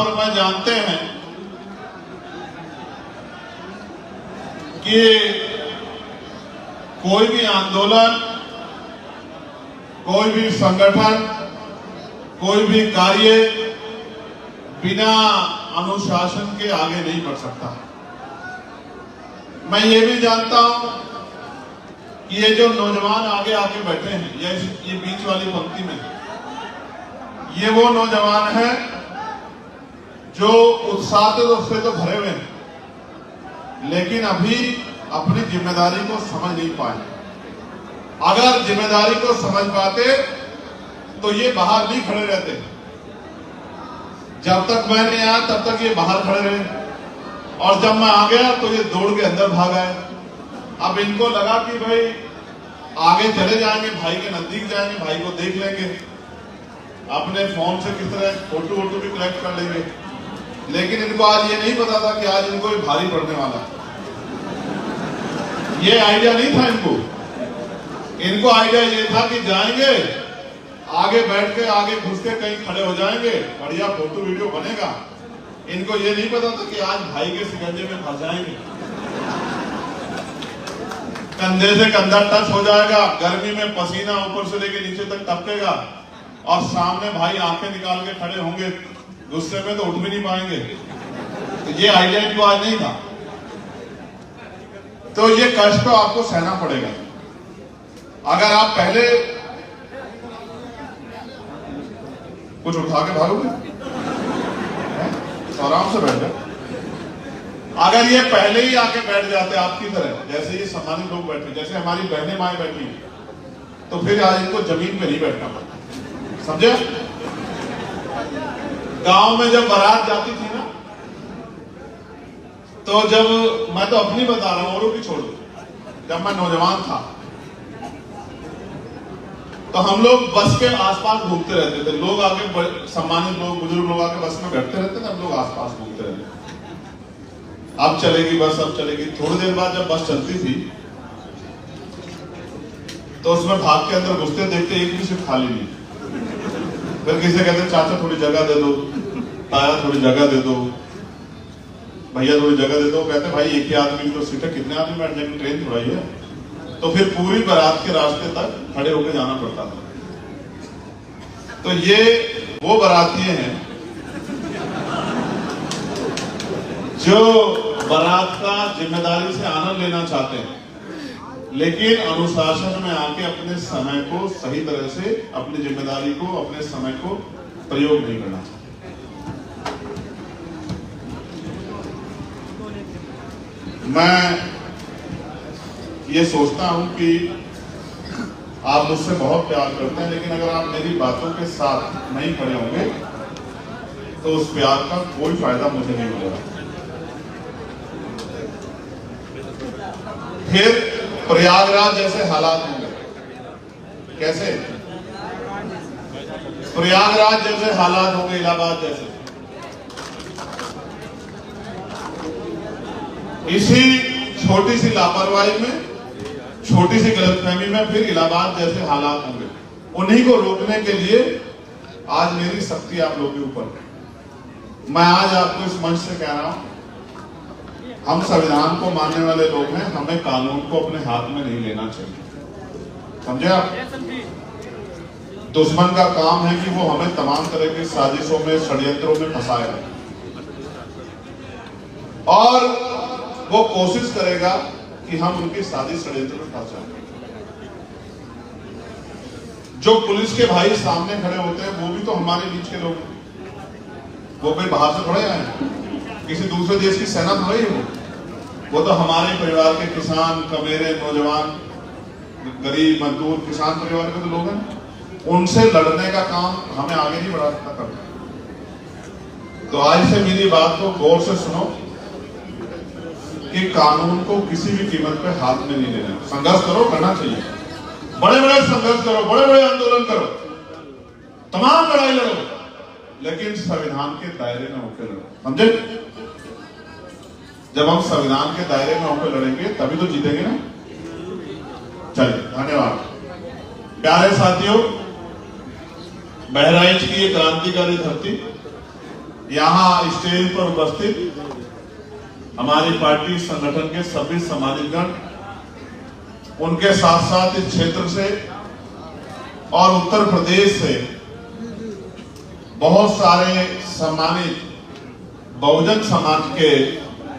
आप और मैं जानते हैं कि कोई भी आंदोलन, कोई भी संगठन, कोई भी कार्य बिना अनुशासन के आगे नहीं बढ़ सकता। मैं ये भी जानता हूं कि ये जो नौजवान आगे आके बैठे हैं, ये बीच वाली पंक्ति में, ये वो नौजवान हैं जो उत्साह से तो भरे हुए हैं, लेकिन अभी अपनी जिम्मेदारी को समझ नहीं पाए। अगर जिम्मेदारी को समझ पाते तो ये बाहर नहीं खड़े रहते। जब तक मैं नहीं आया तब तक ये बाहर खड़े रहे, और जब मैं आ गया तो ये दौड़ के अंदर भाग आए। अब इनको लगा कि भाई आगे चले जाएंगे, भाई के नजदीक जाएंगे, भाई को देख लेंगे, अपने फोन से किस तरह फोटो वोटो भी कलेक्ट कर लेंगे। लेकिन इनको आज ये नहीं पता था कि आज इनको ये भारी पड़ने वाला है। ये आइडिया नहीं था इनको आइडिया ये था कि जाएंगे, आगे बैठ के, आगे घुस के कहीं खड़े हो जाएंगे, बढ़िया फोटो वीडियो बनेगा। इनको ये नहीं पता था कि आज भाई के शिकंजे में फंस जाएंगे, कंधे से कंधा टच हो जाएगा, गर्मी में पसीना ऊपर से लेके नीचे तक टपकेगा, और सामने भाई आंखें निकाल के खड़े होंगे, गुस्से में तो उठ भी नहीं पाएंगे। तो ये आइडिया इनको आज नहीं था। तो ये कष्ट तो आपको सहना पड़ेगा। अगर आप पहले कुछ उठा के भागोगे, आराम से बैठ जाओ। अगर ये पहले ही आके बैठ जाते आपकी तरह, जैसे ये सम्मानित लोग बैठे, जैसे हमारी बहनें माएं बैठी, तो फिर आज इनको जमीन पे नहीं बैठना पड़ता। समझे? गांव में जब बारात जाती थी ना, तो जब, मैं तो अपनी बता रहा हूं, औरों की छोड़ दो, जब मैं नौजवान था तो हम लोग बस के आसपास घूमते रहते थे। लोग आके, सम्मानित लोग, बुजुर्ग लोग आके बस में बैठते रहते थे, हम लोग आसपास घूमते रहते थे। अब चलेगी बस, अब चलेगी। थोड़ी देर बाद जब बस चलती थी तो उसमें भाग के अंदर घुसते, देखते एक भी सीट खाली नहीं। फिर किसी कहते चाचा थोड़ी जगह दे दो, ताया थोड़ी जगह दे दो, भैया थोड़ी जगह दे दो। कहते भाई एक ही आदमी की तो सीट है, कितने आदमी बैठ जाएंगे, ट्रेन थोड़ा ही है। तो फिर पूरी बारात के रास्ते तक खड़े होकर जाना पड़ता था। तो ये वो बाराती हैं जो बारात का जिम्मेदारी से आनंद लेना चाहते हैं, लेकिन अनुशासन में आके अपने समय को सही तरह से, अपनी जिम्मेदारी को, अपने समय को प्रयोग नहीं करना चाहते। मैं ये सोचता हूं कि आप मुझसे बहुत प्यार करते हैं, लेकिन अगर आप मेरी बातों के साथ नहीं खड़े होंगे तो उस प्यार का कोई फायदा मुझे नहीं मिलेगा। फिर प्रयागराज जैसे हालात होंगे। कैसे? प्रयागराज जैसे हालात होंगे, इलाहाबाद जैसे। इसी छोटी सी लापरवाही में, छोटी सी गलतफहमी में फिर इलाहाबाद जैसे हालात होंगे। उन्हीं को रोकने के लिए आज मेरी सख्ती आप लोगों के ऊपर। मैं आज आपको इस मंच से कह रहा हूं, हम संविधान को मानने वाले लोग हैं, हमें कानून को अपने हाथ में नहीं लेना चाहिए। समझे आप? दुश्मन का काम है कि वो हमें तमाम तरह की साजिशों में, षड्यंत्रों में फंसाएगा, और वो कोशिश करेगा कि हम उनकी साजिश, षड्यंत्र में फंस जाएं। जो पुलिस के भाई सामने खड़े होते हैं वो भी तो हमारे बीच के लोग हैं। वो कोई बाहर से थोड़े आए हैं, किसी दूसरे देश की सेना थोड़ी है वो तो हमारे परिवार के किसान, कमेरे, नौजवान, गरीब, मजदूर, किसान परिवार के तो लोग हैं। उनसे लड़ने का काम हमें आगे नहीं बढ़ा करना। तो आज से मेरी बात को गौर से सुनो कि कानून को किसी भी कीमत पे हाथ में नहीं लेना। संघर्ष करो, करना चाहिए, बड़े बड़े संघर्ष करो, बड़े बड़े आंदोलन करो, तमाम लड़ाई लड़ो, लेकिन संविधान के दायरे में होकर लड़ो। समझे? जब हम संविधान के दायरे में होकर लड़ेंगे तभी तो जीतेंगे ना। चलिए, धन्यवाद। प्यारे साथियों, बहराइच की ये क्रांतिकारी धरती यहाँ स्टेज पर उपस्थित हमारी पार्टी संगठन के सभी सम्मानितगण, उनके साथ साथ इस क्षेत्र से और उत्तर प्रदेश से बहुत सारे सम्मानित बहुजन समाज के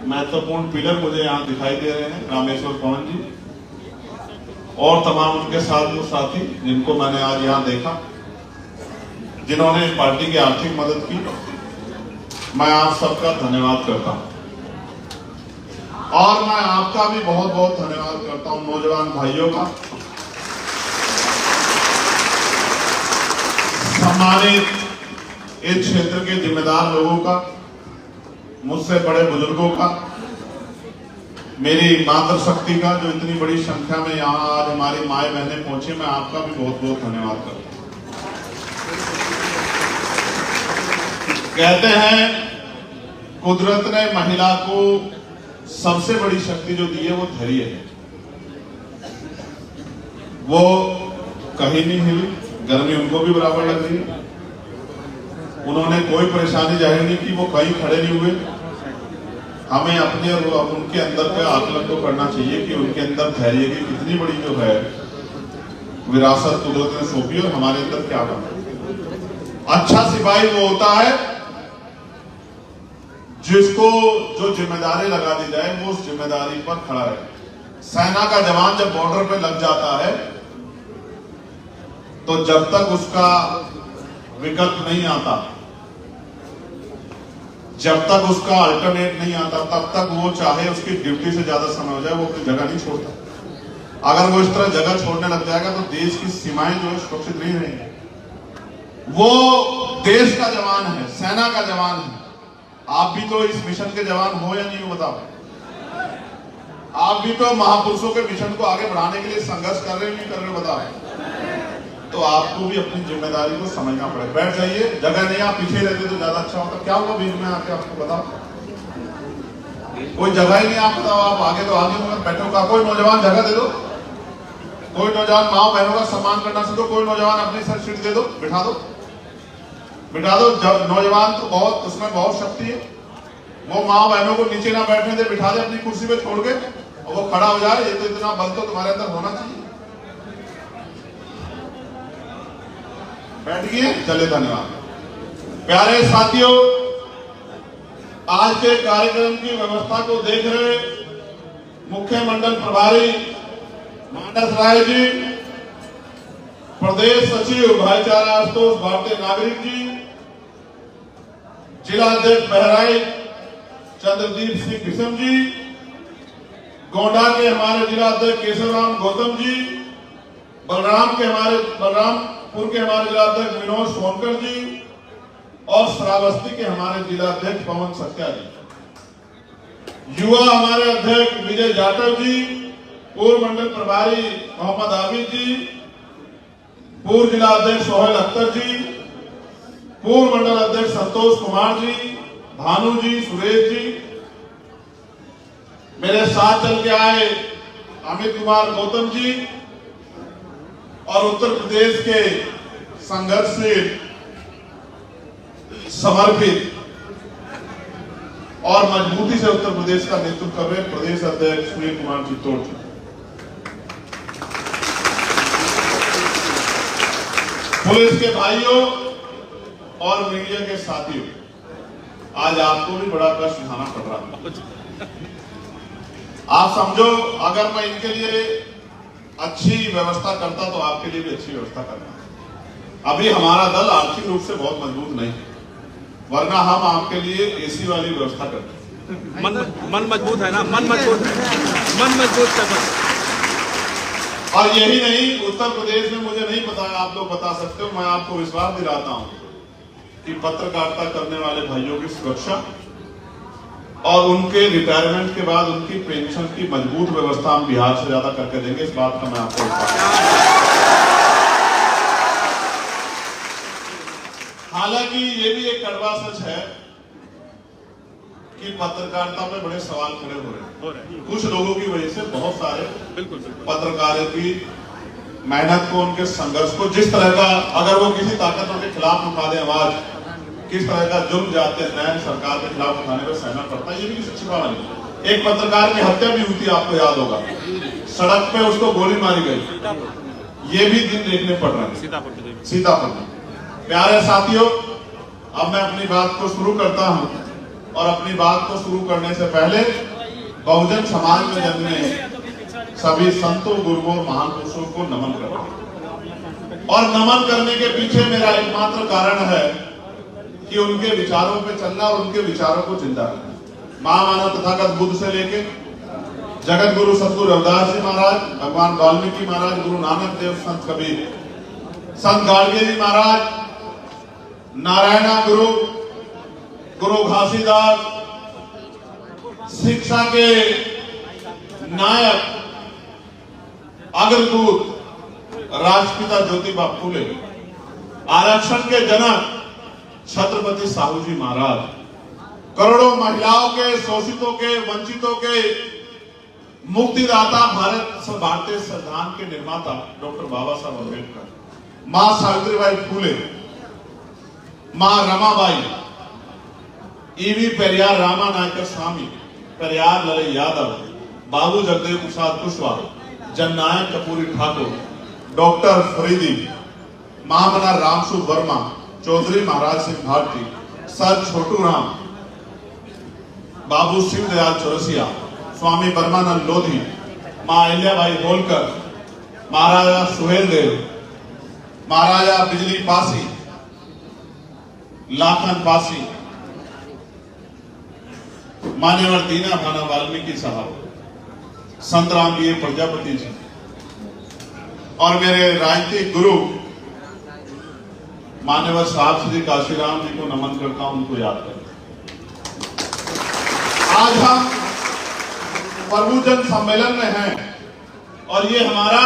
महत्वपूर्ण पिलर मुझे यहाँ दिखाई दे रहे हैं। रामेश्वर पवन जी और तमाम उनके साथ वो साथी जिनको मैंने आज यहाँ देखा, जिन्होंने पार्टी की आर्थिक मदद की, मैं आप सबका धन्यवाद करता हूं। और मैं आपका भी बहुत बहुत धन्यवाद करता हूं, नौजवान भाइयों का, सम्मानित इस क्षेत्र के जिम्मेदार लोगों का, मुझसे बड़े बुजुर्गों का, मेरी मातृशक्ति का, जो इतनी बड़ी संख्या में यहाँ आज हमारी माए बहनें पहुंची, मैं आपका भी बहुत बहुत धन्यवाद करता हूं। कहते हैं कुदरत ने महिला को सबसे बड़ी शक्ति जो दी है वो धैर्य है। वो कहीं नहीं हिली, गर्मी उनको भी बराबर लग रही है, उन्होंने कोई परेशानी जाहिर नहीं की, वो कहीं खड़े नहीं हुए। हमें अपने और उनके अंदर पे आकलन तो करना चाहिए कि उनके अंदर धैर्य की कितनी बड़ी जो है विरासत कुदरत ने सौंपी और हमारे अंदर क्या बना। अच्छा सिपाही वो होता है जिसको जो जिम्मेदारी लगा दी जाए वो उस जिम्मेदारी पर खड़ा रहे। सेना का जवान जब बॉर्डर पे लग जाता है तो जब तक उसका विकल्प नहीं आता, जब तक उसका अल्टरनेट नहीं आता, तब तक वो चाहे उसकी ड्यूटी से ज्यादा समय हो जाए, वो अपनी जगह नहीं छोड़ता। अगर वो इस तरह जगह छोड़ने लग जाएगा तो देश की सीमाएं जो है सुरक्षित नहीं रहेंगी। वो देश का जवान है, सेना का जवान है। आप भी तो इस मिशन के जवान हो या नहीं हो बताओ? आप भी तो महापुरुषों के मिशन को आगे बढ़ाने के लिए संघर्ष कर रहे हो नहीं कर रहे हो बताओ? तो आपको भी अपनी जिम्मेदारी को समझना पड़ेगा। बैठ जाइए, जगह नहीं, आप पीछे रहते तो ज्यादा अच्छा होता। क्या हुआ बीच में आके आपको बताओ? कोई जगह ही नहीं, आप बताओ। आप आगे तो आगे मगर बैठो का। कोई नौजवान जगह दे दो, कोई नौजवान माओ बहनों का सम्मान करना सीखो, कोई नौजवान अपनी सर सीट दे दो, बिठा दो, बिठा दो। नौजवान तो बहुत, उसमें बहुत शक्ति है। वो माँ बहनों को नीचे ना बैठने दे, बिठा दे अपनी कुर्सी पे छोड़ के, और वो खड़ा हो जाए। ये तो इतना बल तो तुम्हारे अंदर होना चाहिए। बैठ गए, चले, धन्यवाद। प्यारे साथियों, आज के कार्यक्रम की व्यवस्था को देख रहे मुख्य मंडल प्रभारी मानस राय जी, प्रदेश सचिव भाईचारा आशुतोष भारतीय नागरिक जी, जिला अध्यक्ष बहराइच चंद्रदीप सिंह किशन जी, गोंडा के हमारे जिला अध्यक्ष केशवराम गौतम जी, बलरामपुर के हमारे जिला अध्यक्ष विनोद सोनकर जी और श्रावस्ती के हमारे जिला अध्यक्ष पवन सत्या जी, युवा हमारे अध्यक्ष विजय जाटव जी, पूर्व मंडल प्रभारी मोहम्मद आबिद जी, पूर्व जिला अध्यक्ष सोहेल अख्तर जी, पूर्व मंडल अध्यक्ष संतोष कुमार जी, भानु जी, सुरेश जी, मेरे साथ चल के आए अमित कुमार गौतम जी और उत्तर प्रदेश के संघर्ष से समर्पित और मजबूती से उत्तर प्रदेश का नेतृत्व कर रहे प्रदेश अध्यक्ष सुनील कुमार चित्तौड़ जी, पुलिस के भाइयों और मीडिया के साथियों, आज आपको भी बड़ा कष्ट उठाना पड़ रहा है। आप समझो, अगर मैं इनके लिए अच्छी व्यवस्था करता तो आपके लिए भी अच्छी व्यवस्था करता। अभी हमारा दल आर्थिक रूप से बहुत मजबूत नहीं है, वरना हम आपके लिए एसी वाली व्यवस्था करते। मन मजबूत है ना, मन मजबूत सफर। और यही नहीं, उत्तर प्रदेश में मुझे नहीं पता, आप लोग बता सकते हो, मैं आपको विश्वास दिलाता हूं कि पत्रकारिता करने वाले भाइयों की सुरक्षा और उनके रिटायरमेंट के बाद उनकी पेंशन की मजबूत व्यवस्था हम बिहार से ज्यादा करके देंगे। इस बात का मैं आपको हालांकि ये भी एक कड़वा सच है कि पत्रकारिता पे बड़े सवाल खड़े हो रहे हैं कुछ लोगों की वजह से। बहुत सारे पत्रकारों की मेहनत को, उनके संघर्ष को, जिस तरह का अगर वो किसी ताकतवर के खिलाफ उठा दे आवाज, किस तरह का जुर्म जाते न्याय सरकार के खिलाफ उठाने पर सहना पड़ता है, ये भी किसी छिपा नहीं। एक पत्रकार की हत्या भी हुई थी, आपको याद होगा, सड़क पे उसको गोली मारी गई, ये भी दिन देखने पड़ रहे हैं सीतापुर में। प्यारे साथियों, अब मैं अपनी बात को शुरू करता हूं और अपनी बात को शुरू करने से पहले बहुजन समाज में जन्मे सभी संतों, गुरुओं, महान पुरुषों को नमन करता हूं। और नमन करने के पीछे मेरा एकमात्र कारण है कि उनके विचारों पे चलना और उनके विचारों को जिंदा रखना। महामानव तथागत बुद्ध से लेके जगत गुरु सतगुरु रविदास जी महाराज, भगवान वाल्मीकि महाराज, गुरु नानक देव, संत कबीर, संत गाडगे जी महाराज, नारायणा गुरु, गुरु घासीदास, शिक्षा के नायक अग्रदूत राष्ट्रपिता ज्योतिबा फूले, आरक्षण के जनक छत्रपति साहू जी महाराज, करोड़ों महिलाओं के, शोषितों के, वंचितों के मुक्तिदाता, भारतीय संविधान के निर्माता डॉक्टर बाबा साहब अम्बेडकर, मां सावित्रीबाई फूले, मां रमाबाई, ईवी पेरियार रामा नायकर स्वामी, पेरियार ललई यादव, बाबू जगदेव प्रसाद कुशवाहा, जननायक कपूरी ठाकुर, डॉक्टर फरीदी, महामना रामसु वर्मा, चौधरी महाराज सिंह भारती, सर छोटू राम, बाबू शिव दयाल चौरसिया, स्वामी ब्रह्मानंद लोधी, मां अहिल्याबाई होलकर, महाराजा सुहेल देव, महाराजा बिजली पासी, लाखन पासी, मान्यवर दीना भाना वाल्मीकि साहब, संत राम बी प्रजापति जी और मेरे राजनीतिक गुरु मान्यवर साहब श्री काशीराम जी को नमन करता हूं, उनको याद करता हूं। आज हम प्रभुजन सम्मेलन में हैं और ये हमारा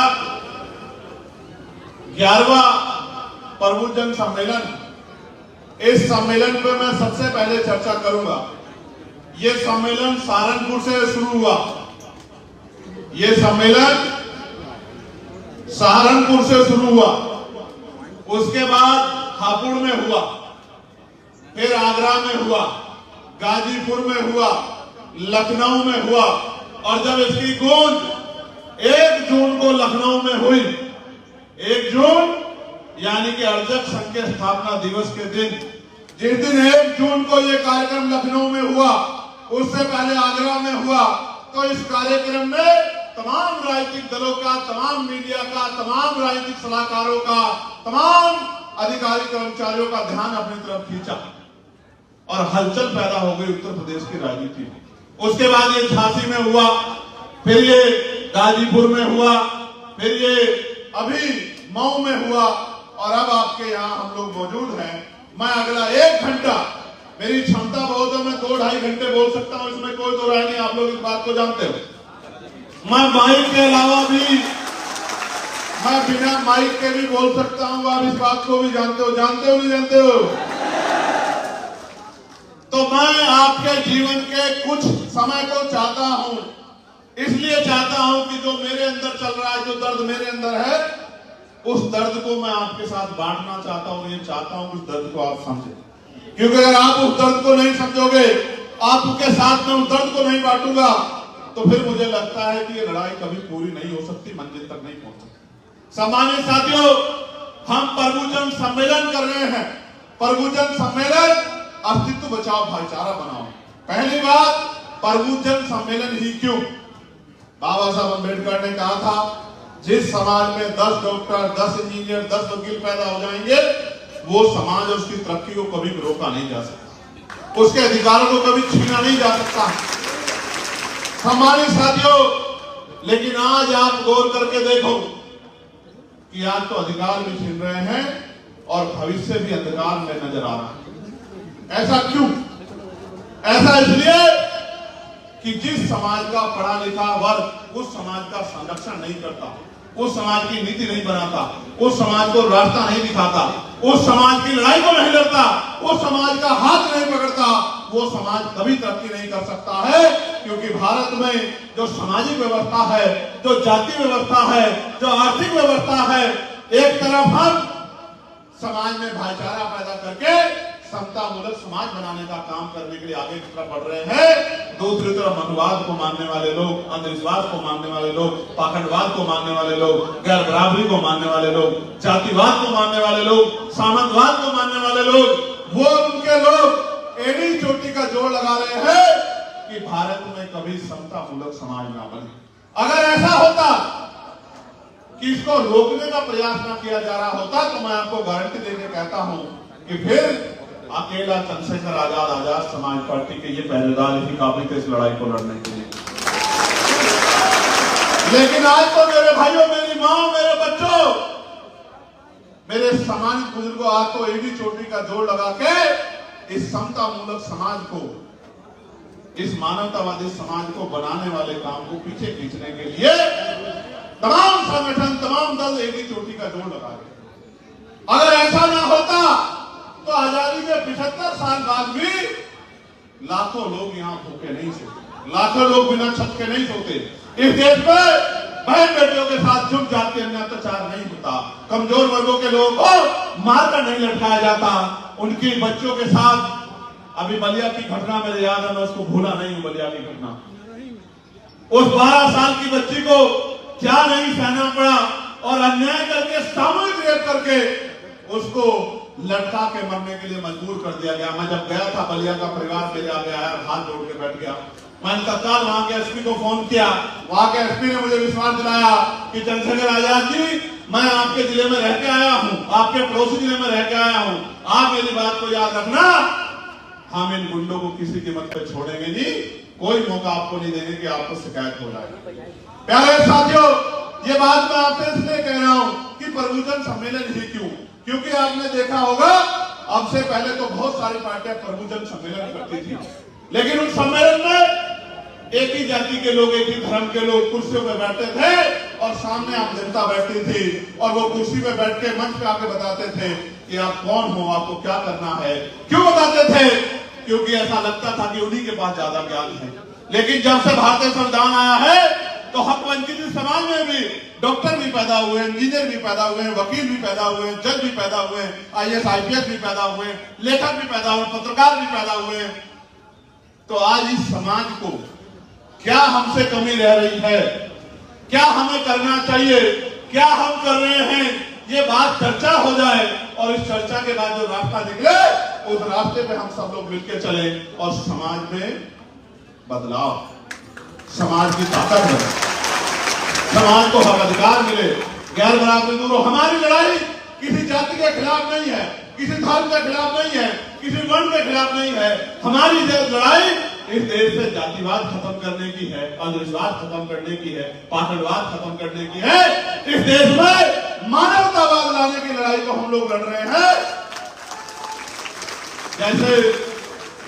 11वां प्रभुजन सम्मेलन। इस सम्मेलन पे मैं सबसे पहले चर्चा करूंगा। ये सम्मेलन सहारनपुर से शुरू हुआ, ये सम्मेलन सहारनपुर से शुरू हुआ, उसके बाद हापुड़ में हुआ, फिर आगरा में हुआ, गाजीपुर में हुआ, लखनऊ में हुआ और जब इसकी गूंज 1 जून को लखनऊ में हुई, 1 जून यानी कि अर्जक संघ के स्थापना दिवस के दिन, जिस दिन 1 जून को यह कार्यक्रम लखनऊ में हुआ, उससे पहले आगरा में हुआ। तो इस कार्यक्रम में तमाम राजनीतिक दलों का, तमाम मीडिया का, तमाम राजनीतिक सलाहकारों का, तमाम अधिकारी कर्मचारियों का ध्यान अपनी तरफ खींचा और हलचल पैदा हो गई उत्तर प्रदेश की राजनीति में। उसके बाद ये झांसी में हुआ, फिर ये गाजीपुर में हुआ, फिर ये अभी मऊ में हुआ और अब आपके यहाँ हम लोग मौजूद हैं। मैं अगला 1 घंटा, मेरी क्षमता बहुत है, मैं 2-2.5 घंटे बोल सकता हूं, इसमें कोई दो राय नहीं, आप लोग इस बात को जानते हो। मैं माइक के अलावा भी, मैं बिना माइक के भी बोल सकता हूं, आप इस बात को भी जानते हो नहीं जानते हो? तो मैं आपके जीवन के कुछ समय को चाहता हूं, इसलिए चाहता हूं कि जो मेरे अंदर चल रहा है, जो दर्द मेरे अंदर है, उस दर्द को मैं आपके साथ बांटना चाहता हूं। ये चाहता हूं उस दर्द को आप समझें, क्योंकि अगर आप उस दर्द को नहीं समझोगे, आपके साथ में उस दर्द को नहीं बांटूंगा, तो फिर मुझे लगता है कि ये लड़ाई कभी पूरी नहीं हो सकती, मंजिल तक नहीं पहुंच सकती। सम्मानित साथियों, हम प्रभुजन सम्मेलन कर रहे हैं। प्रभुजन सम्मेलन अस्तित्व बचाओ, भाईचारा बनाओ। पहली बात, प्रभुजन सम्मेलन ही क्यों? बाबा साहब अम्बेडकर ने कहा था, जिस समाज में 10 डॉक्टर, 10 इंजीनियर, 10 वकील पैदा हो जाएंगे, वो समाज और उसकी तरक्की को कभी भी रोका नहीं जा सकता, उसके अधिकारों को कभी छीना नहीं जा सकता। सम्मानित साथियों, लेकिन आज आप गौर करके देखो कि आज तो अधिकार भी छीन रहे हैं और भविष्य भी अंधकार में नजर आ रहा है। ऐसा क्यों? ऐसा इसलिए कि जिस समाज का पढ़ा लिखा वर्ग उस समाज का संरक्षण नहीं करता, उस समाज की नीति नहीं बनाता, उस समाज को रास्ता नहीं दिखाता, उस समाज की लड़ाई को नहीं लड़ता, उस समाज का हाथ नहीं पकड़ता, वो समाज कभी तरक्की नहीं कर सकता है। क्योंकि भारत में जो सामाजिक व्यवस्था है, जो जाति व्यवस्था है, जो आर्थिक व्यवस्था है, एक तरफ हम समाज में भाईचारा पैदा करके समतामूलक समाज बनाने का काम करने के लिए आगे की तरफ बढ़ रहे हैं। दूसरी तरफ मनुवाद को मानने वाले लोग, अंधविश्वास को मानने वाले लोग, पाखंडवाद को मानने वाले लोग, गैर बराबरी को मानने वाले लोग, जातिवाद को मानने वाले लोग, सामंतवाद को मानने वाले लोग, वो उनके लोग एड़ी चोटी का जोड़ लगा रहे हैं कि भारत में कभी समतामूलक समाज ना बने। अगर ऐसा होता कि इसको रोकने का प्रयास ना किया जा रहा होता तो मैं आपको गारंटी देके कहता हूं कि फिर अकेला चंद्रशेखर आजाद समाज पार्टी के ये पहरेदार ही काफी थे इस लड़ाई को लड़ने के लिए। लेकिन आज तो मेरे भाइयों, मेरी माँ, मेरे बच्चों, मेरे सम्मानित बुजुर्गों, आज तो एड़ी चोटी का जोड़ लगा के इस समतामूलक समाज को, इस मानवतावादी समाज को बनाने वाले काम को पीछे खींचने के लिए तमाम संगठन, तमाम दल एड़ी चोटी का जोड़ लगा रहे। अगर ऐसा ना होता तो आजादी के 75 साल बाद भी लाखों लोग यहाँ भूखे नहीं सोते, लाखों लोग बिना छत के नहीं सोते। इस देश में बहन बेटियों के साथ झुक जाते अन्य अत्याचार नहीं होता, कमजोर वर्गों के लोगों को मारकर नहीं लटकाया जाता, उनकी बच्चों के साथ। अभी बलिया की घटना मेरे याद है, मैं उसको भूला नहीं हूं। बलिया की घटना, उस 12 साल की बच्ची को क्या नहीं सहना पड़ा और अन्याय करके, सामूहिक रेप करके उसको लटका के मरने के लिए मजबूर कर दिया गया। मैं जब गया था बलिया का परिवार मेरे आगे आया, हाथ जोड़ के बैठ गया। मैंने तत्काल वहां के एसपी को फोन किया। वहां के एसपी ने मुझे विश्वास दिलाया कि चंद्रशेखर आजाद जी, मैं आपके जिले में रह के आया हूं, आपके पड़ोसी जिले में रह के आया हूं, आप मेरी बात को याद रखना, हम इन गुंडों को किसी कीमत पे छोड़ेंगे नहीं, कोई मौका आपको नहीं देंगे कि आपको शिकायत हो जाए। प्यारे साथियों, ये बात मैं आपसे इसलिए कह रहा हूं कि प्रबुद्धन सम्मेलन ही क्यों? क्योंकि आपने देखा होगा अब से पहले तो बहुत सारी पार्टियां प्रबुद्धन सम्मेलन करती थी, लेकिन उस सम्मेलन में एक ही जाति के लोग, एक ही धर्म के लोग कुर्सियों पे बैठते थे और सामने आम जनता बैठती थी और वो कुर्सी पे बैठ के मंच पे आके बताते थे कि आप कौन हो, आपको क्या करना है। क्यों बताते थे? क्योंकि ऐसा लगता था कि उन्हीं के पास ज्यादा ज्ञान है। लेकिन जब से भारतीय संविधान आया है तो हक वंचित समाज में भी डॉक्टर भी पैदा हुए, इंजीनियर भी पैदा हुए, वकील भी पैदा हुए, जज भी पैदा हुए, IAS IPS भी पैदा हुए, लेखक भी पैदा हुए, पत्रकार भी पैदा हुए। तो आज इस समाज को क्या हमसे कमी रह रही है, क्या हमें करना चाहिए, क्या हम कर रहे हैं, ये बात चर्चा हो जाए और इस चर्चा के बाद जो रास्ता निकले उस रास्ते पे हम सब लोग मिलकर चले और समाज में बदलाव, समाज की ताकत बने, समाज को हक अधिकार मिले, गैर बराबरी दूर हो। हमारी लड़ाई किसी जाति के खिलाफ नहीं है, किसी धर्म के खिलाफ नहीं है, किसी वर्ण के खिलाफ नहीं है। हमारी लड़ाई इस देश से जातिवाद खत्म करने की है, अंधविश्वास खत्म करने की है, पाखंडवाद खत्म करने की है। इस देश में मानवतावाद लाने की लड़ाई को हम लोग लड़ रहे हैं। जैसे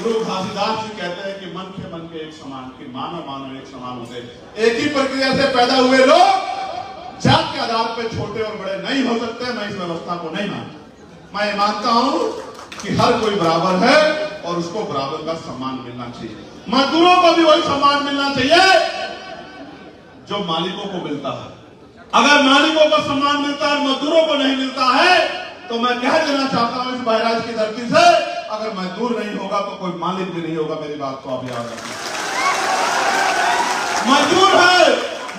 गुरु घासीदास जी कहते हैं कि मन के एक समान, कि मानव मानव एक समान होते। एक ही प्रक्रिया से पैदा हुए लोग जात के आधार पर छोटे और बड़े नहीं हो सकते। मैं इस व्यवस्था को नहीं मानता। मैं मानता हूं कि हर कोई बराबर है और उसको बराबर का सम्मान मिलना चाहिए। मजदूरों को भी वही सम्मान मिलना चाहिए जो मालिकों को मिलता है। अगर मालिकों को सम्मान मिलता है, मजदूरों को नहीं मिलता है, तो मैं कह देना चाहता हूं इस बहराइच की धरती से, अगर मजदूर नहीं होगा तो कोई मालिक भी नहीं होगा। मेरी बात को आप याद रखें।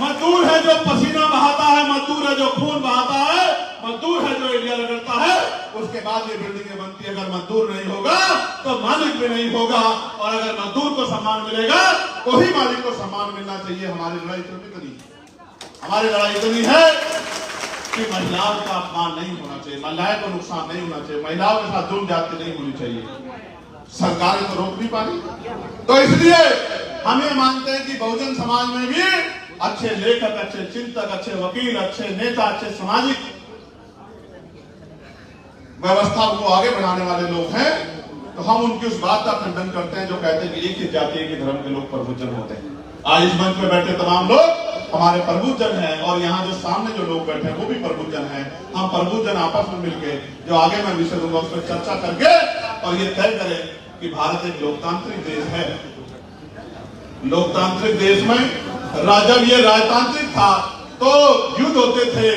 मजदूर है जो पसीना बहाता है, मजदूर है जो खून बहाता है, मजदूर है जो इंडिया रगड़ता है, उसके बाद ये बिल्डिंगें बनती है। अगर मजदूर नहीं होगा तो मालिक भी नहीं होगा, और अगर मजदूर को सम्मान मिलेगा तो ही मालिक को सम्मान मिलना चाहिए। हमारी लड़ाई इतनी है कि महिलाओं का अपमान नहीं होना चाहिए, महिलाओं को नुकसान नहीं होना चाहिए, महिलाओं के साथ जुल्म जाति नहीं होनी चाहिए। सरकारें तो रोक नहीं पा रही। तो इसलिए हम ये मानते हैं कि बहुजन समाज में भी अच्छे लेखक, अच्छे चिंतक, अच्छे वकील, अच्छे नेता, अच्छे सामाजिक व्यवस्था को आगे बढ़ाने वाले लोग हैं। तो हम उनकी उस बात का खंडन करते हैं जो कहते हैं कि एक ही जाति, एक ही धर्म के लोग प्रबुद्धजन होते हैं। आज इस मंच में बैठे तमाम लोग हमारे प्रबुद्धजन हैं और यहाँ जो सामने जो लोग बैठे हैं वो भी प्रबुद्धजन हैं। हम प्रबुद्धजन आपस में मिलकर जो आगे मैं विषय दूंगा उस पर चर्चा करके और ये तय करें कि भारत एक लोकतांत्रिक देश है। लोकतांत्रिक देश में जब ये राजतांत्रिक था तो युद्ध होते थे।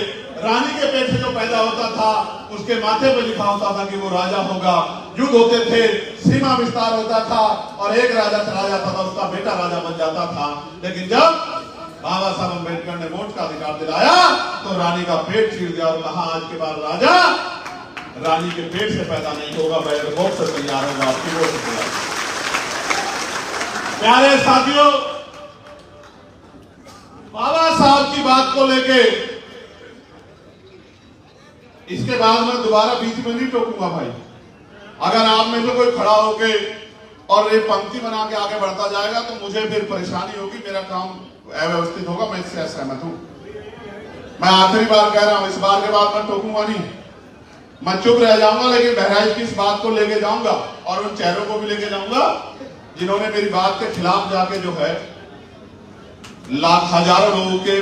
रानी के पेट से जो पैदा होता था उसके माथे पर लिखा होता था कि वो राजा होगा। युद्ध होते थे, सीमा विस्तार होता था और एक राजा चला जाता था, उसका बेटा राजा बन जाता था। लेकिन जब बाबा साहब अम्बेडकर ने वोट का अधिकार दिलाया तो रानी का पेट चीर दिया और कहा आज के बाद राजा रानी के पेट से पैदा नहीं होगा, बैलेट बॉक्स से तैयार होगा, आपकी वोट से तैयार। प्यारे साथियों, बाबा साहब की बात को लेके इसके बाद मैं दोबारा बीच में नहीं टोकूंगा भाई। अगर आप में से कोई खड़ा होके और ये पंक्ति बना के आगे बढ़ता जाएगा तो मुझे फिर परेशानी होगी, मेरा काम अव्यवस्थित होगा, मैं इससे असहमत हूं। मैं आखिरी बार कह रहा हूं, इस बार के बाद मैं टोकूंगा नहीं, मैं चुप रह जाऊंगा, लेकिन बहराइच की इस बात को लेके जाऊंगा और उन चेहरों को भी लेके जाऊंगा जिन्होंने मेरी बात के खिलाफ जाके जो है लाख हजारों लोगों के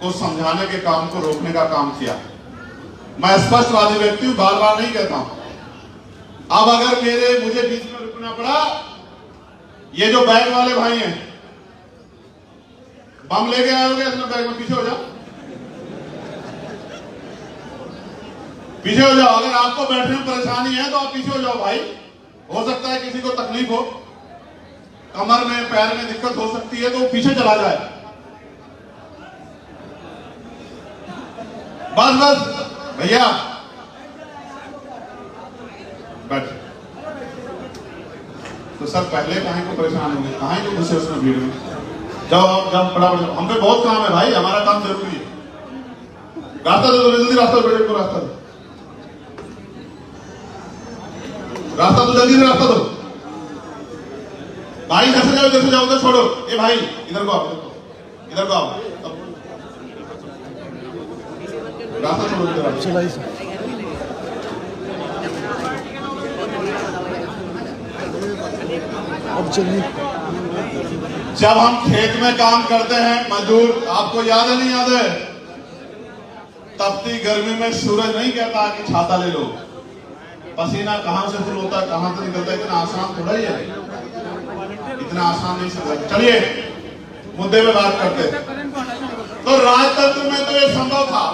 को समझाने के काम को रोकने का काम किया। मैं स्पष्टवादी व्यक्ति हूं, बार बार नहीं कहता हूं। अब अगर मुझे बीच में रुकना पड़ा, ये जो बैग वाले भाई हैं, बम लेके आए होगे अपने बैग में, पीछे हो जाओ, पीछे हो जाओ। अगर आपको बैठने में परेशानी है तो आप पीछे हो जाओ भाई, हो सकता है किसी को तकलीफ हो, कमर में पैर में दिक्कत हो सकती है तो वो पीछे चला जाए। बस बस भैया बैठ। तो सर पहले कहीं को परेशान होंगे, कहीं को घुसे उसमें भीड़ में, जब फटाफट, हम पे बहुत काम है भाई, हमारा काम जरूरी है। रास्ता दो, जल्दी रास्ता दो, बेटे को रास्ता दो, रास्ता दो, जल्दी रास्ता दो भाई। इधर से जाओ, इधर से जाओ, उधर छोड़ो। ए भाई इधर को आओ, इधर को आओ, रास्ता छोड़ो, इधर आओ। अब चलिए, जब हम खेत में काम करते हैं मजदूर, आपको याद है नहीं याद है, तपती गर्मी में सूरज नहीं कहता कि छाता ले लो, पसीना कहां से शुरू होता है कहां से निकलता है, इतना आसान थोड़ा ही है, इतना आसान नहीं समझ। चलिए मुद्दे पे बात करते हैं। तो राजतंत्र में तो ये संभव था,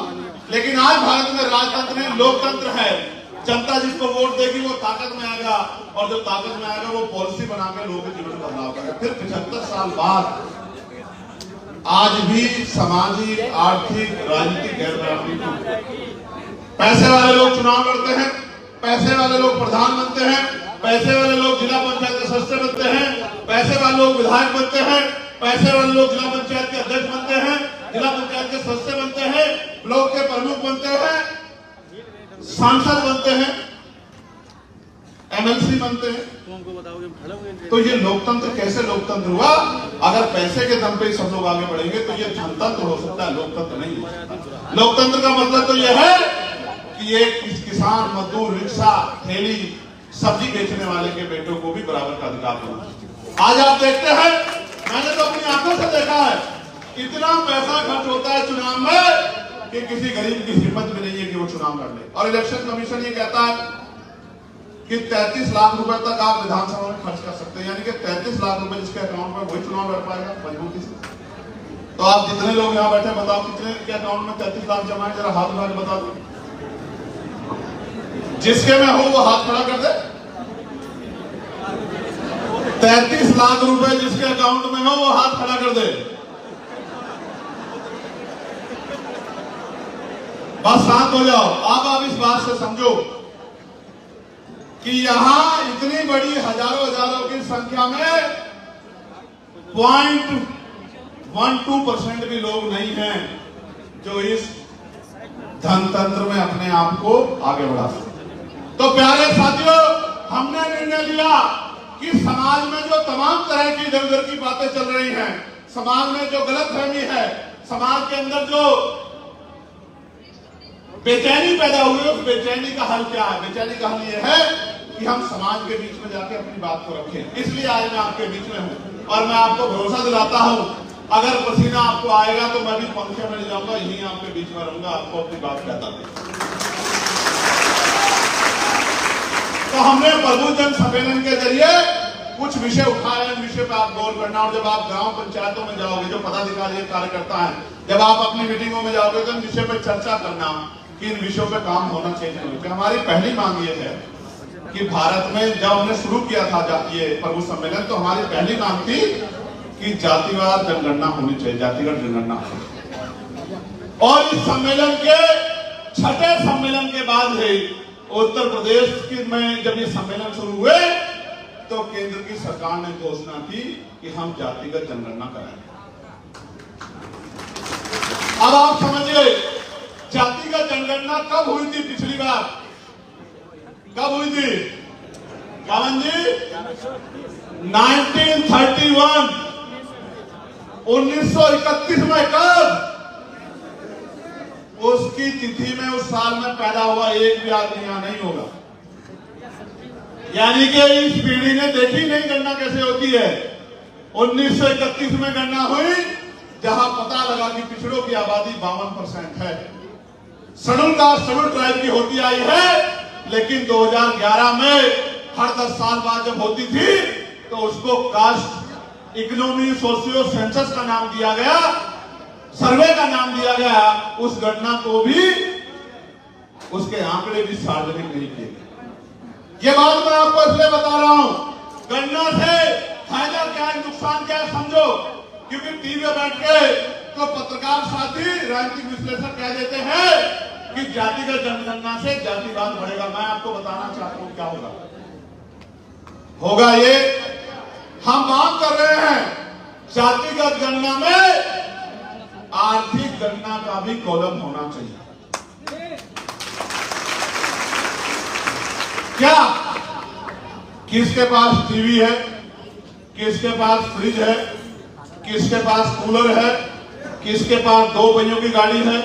लेकिन आज भारत में राजतंत्र नहीं, लोकतंत्र है। जनता जिसको वोट देगी वो ताकत में आएगा, और जब ताकत में आएगा वो पॉलिसी बनाकर लोगों के जीवन में बदलाव करेगा। फिर 75 साल बाद आज भी सामाजिक, आर्थिक, राजनीतिक गैर, पैसे वाले लोग चुनाव लड़ते हैं, पैसे वाले लोग प्रधान बनते हैं, पैसे वाले लोग जिला पंचायत के सदस्य बनते हैं, पैसे वाले लोग विधायक बनते हैं, पैसे वाले लोग जिला पंचायत के अध्यक्ष बनते हैं, जिला पंचायत के सदस्य बनते हैं, ब्लॉक के प्रमुख बनते हैं, सांसद बनते हैं, एमएलसी बनते हैं। तो ये लोकतंत्र कैसे लोकतंत्र हुआ? अगर पैसे के दम पे सब लोग आगे बढ़ेंगे तो ये जनतंत्र हो सकता है, लोकतंत्र नहीं हो सकता। लोकतंत्र का मतलब तो यह है कि एक किसान, मजदूर, रिक्शा, ठेली, सब्जी बेचने वाले के बेटों को भी बराबर का अधिकार होना। आज आप देखते हैं, मैंने तो अपनी आंखों से देखा है, इतना पैसा खर्च होता है चुनाव में कि किसी गरीब की हिम्मत में नहीं है कि वो चुनाव लड़ ले। और इलेक्शन कमीशन ये कहता है कि 33 लाख रुपए तक आप विधानसभा में खर्च कर सकते हैं, यानी कि 33 लाख रुपए जिसके अकाउंट में वही चुनाव लड़ पाएगा मजबूती से। तो आप जितने लोग यहाँ बैठे बताओ कितने के अकाउंट में 33 लाख जमा है, जरा हाथ उठा के बता दो। जिसके में हो वो हाथ खड़ा कर दे। 33 लाख रुपए जिसके अकाउंट में हो वो हाथ खड़ा कर दे। बस शांत हो जाओ। अब आप इस बात से समझो कि यहां इतनी बड़ी हजारों की संख्या में 0.12% भी लोग नहीं हैं जो इस धनतंत्र में अपने आप को आगे बढ़ा सकते। तो प्यारे साथियों, हमने निर्णय लिया कि समाज में जो तमाम तरह की इधर उधर की बातें चल रही हैं, समाज में जो गलतफहमी है, समाज के अंदर जो बेचैनी पैदा हुई है, उस बेचैनी का हल क्या है? बेचैनी का हल यह है कि हम समाज के बीच में जाके अपनी बात को रखें। इसलिए आज मैं आपके बीच में हूं और मैं आपको भरोसा दिलाता हूं, अगर पसीना आपको आएगा तो मैं भी पंखे में नहीं जाऊंगा, यहीं आपके बीच में रहूंगा, आपको अपनी बात कहता हूं। तो हमने प्रभु जन सम्मेलन के जरिए कुछ विषय उठाए, इन विषय पे आप गौर करना। और जब आप ग्राम पंचायतों में जाओगे, जो पदाधिकारी कार्यकर्ता है, जब आप अपनी मीटिंगों में जाओगे तो इन विषय पर चर्चा करना कि इन विषयों पे काम होना चाहिए। हमारी पहली मांग ये है कि भारत में जब हमने शुरू किया था जातीय प्रभु सम्मेलन, तो हमारी पहली मांग थी कि जातिवार जनगणना होनी चाहिए, जातिगत जनगणना। और इस सम्मेलन के छठे सम्मेलन के बाद ही उत्तर प्रदेश में जब ये सम्मेलन शुरू हुए तो केंद्र की सरकार ने घोषणा की कि हम जातिगत जनगणना कराएंगे। अब आप समझिए जातिगत जनगणना कब हुई थी पिछली बार? कब हुई थी कावन जी? 1931, 1931 में। कब? उसकी तिथि में उस साल में पैदा हुआ एक भी आदमी यहां नहीं होगा। यानी कि इस पीढ़ी ने देखी नहीं गणना कैसे होती है। 1931 में गणना हुई, जहां पता लगा कि पिछड़ों की आबादी 52% है। शेड्यूल कास्ट शेड्यूल ट्राइब की होती आई है, लेकिन 2011 में हर 10 साल बाद जब होती थी तो उसको कास्ट इकोनॉमी सोशियो सेंसस का नाम दिया गया, सर्वे का नाम दिया गया। उस गणना को भी, उसके आंकड़े भी सार्वजनिक नहीं किए गए। ये बात मैं आपको इसलिए बता रहा हूं, गणना से फायदा क्या है, नुकसान क्या है समझो। क्योंकि टीवी में बैठ के तो पत्रकार साथी, राजनीतिक विश्लेषक कह देते हैं कि जातिगत जनगणना से जातिवाद बढ़ेगा। मैं आपको बताना चाहता हूं क्या होगा। होगा ये, हम मांग कर रहे हैं जातिगत गणना में आर्थिक गणना का भी कॉलम होना चाहिए। क्या किसके पास टीवी है, किसके पास फ्रिज है, किसके पास कूलर है, किसके पास 2 पहियों की गाड़ी है,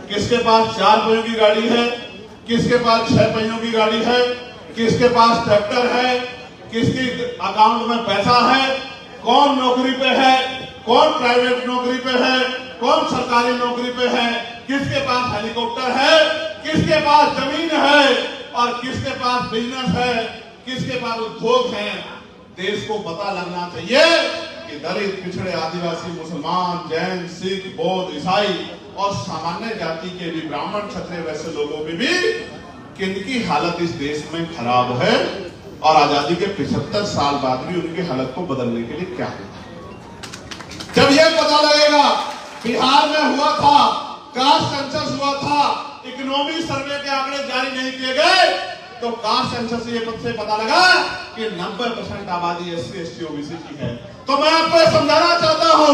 किसके पास 4 पहियों की गाड़ी है, किसके पास 6 पहियों की गाड़ी है, किसके पास ट्रैक्टर है, किसके अकाउंट में पैसा है, कौन नौकरी पे है, कौन प्राइवेट नौकरी पे है, कौन सरकारी नौकरी पे है, किसके पास हेलीकॉप्टर है, किसके पास जमीन है और किसके पास बिजनेस है, किसके पास उद्योग है। देश को पता लगना चाहिए कि दलित, पिछड़े, आदिवासी, मुसलमान, जैन, सिख, बौद्ध, ईसाई और सामान्य जाति के भी, ब्राह्मण, क्षत्रिय, वैसे लोगों में भी किनकी हालत इस देश में खराब है और आजादी के 75 साल बाद भी उनकी हालत को बदलने के लिए क्या है। जब यह पता लगेगा, बिहार में हुआ था, कास्ट सेंसस हुआ था, इकोनॉमी सर्वे के आंकड़े जारी नहीं किए गए, तो कास्ट सेंसस से ये पता लगा कि 90% आबादी SC, ST, OBC की है। तो मैं आपको समझाना चाहता हूं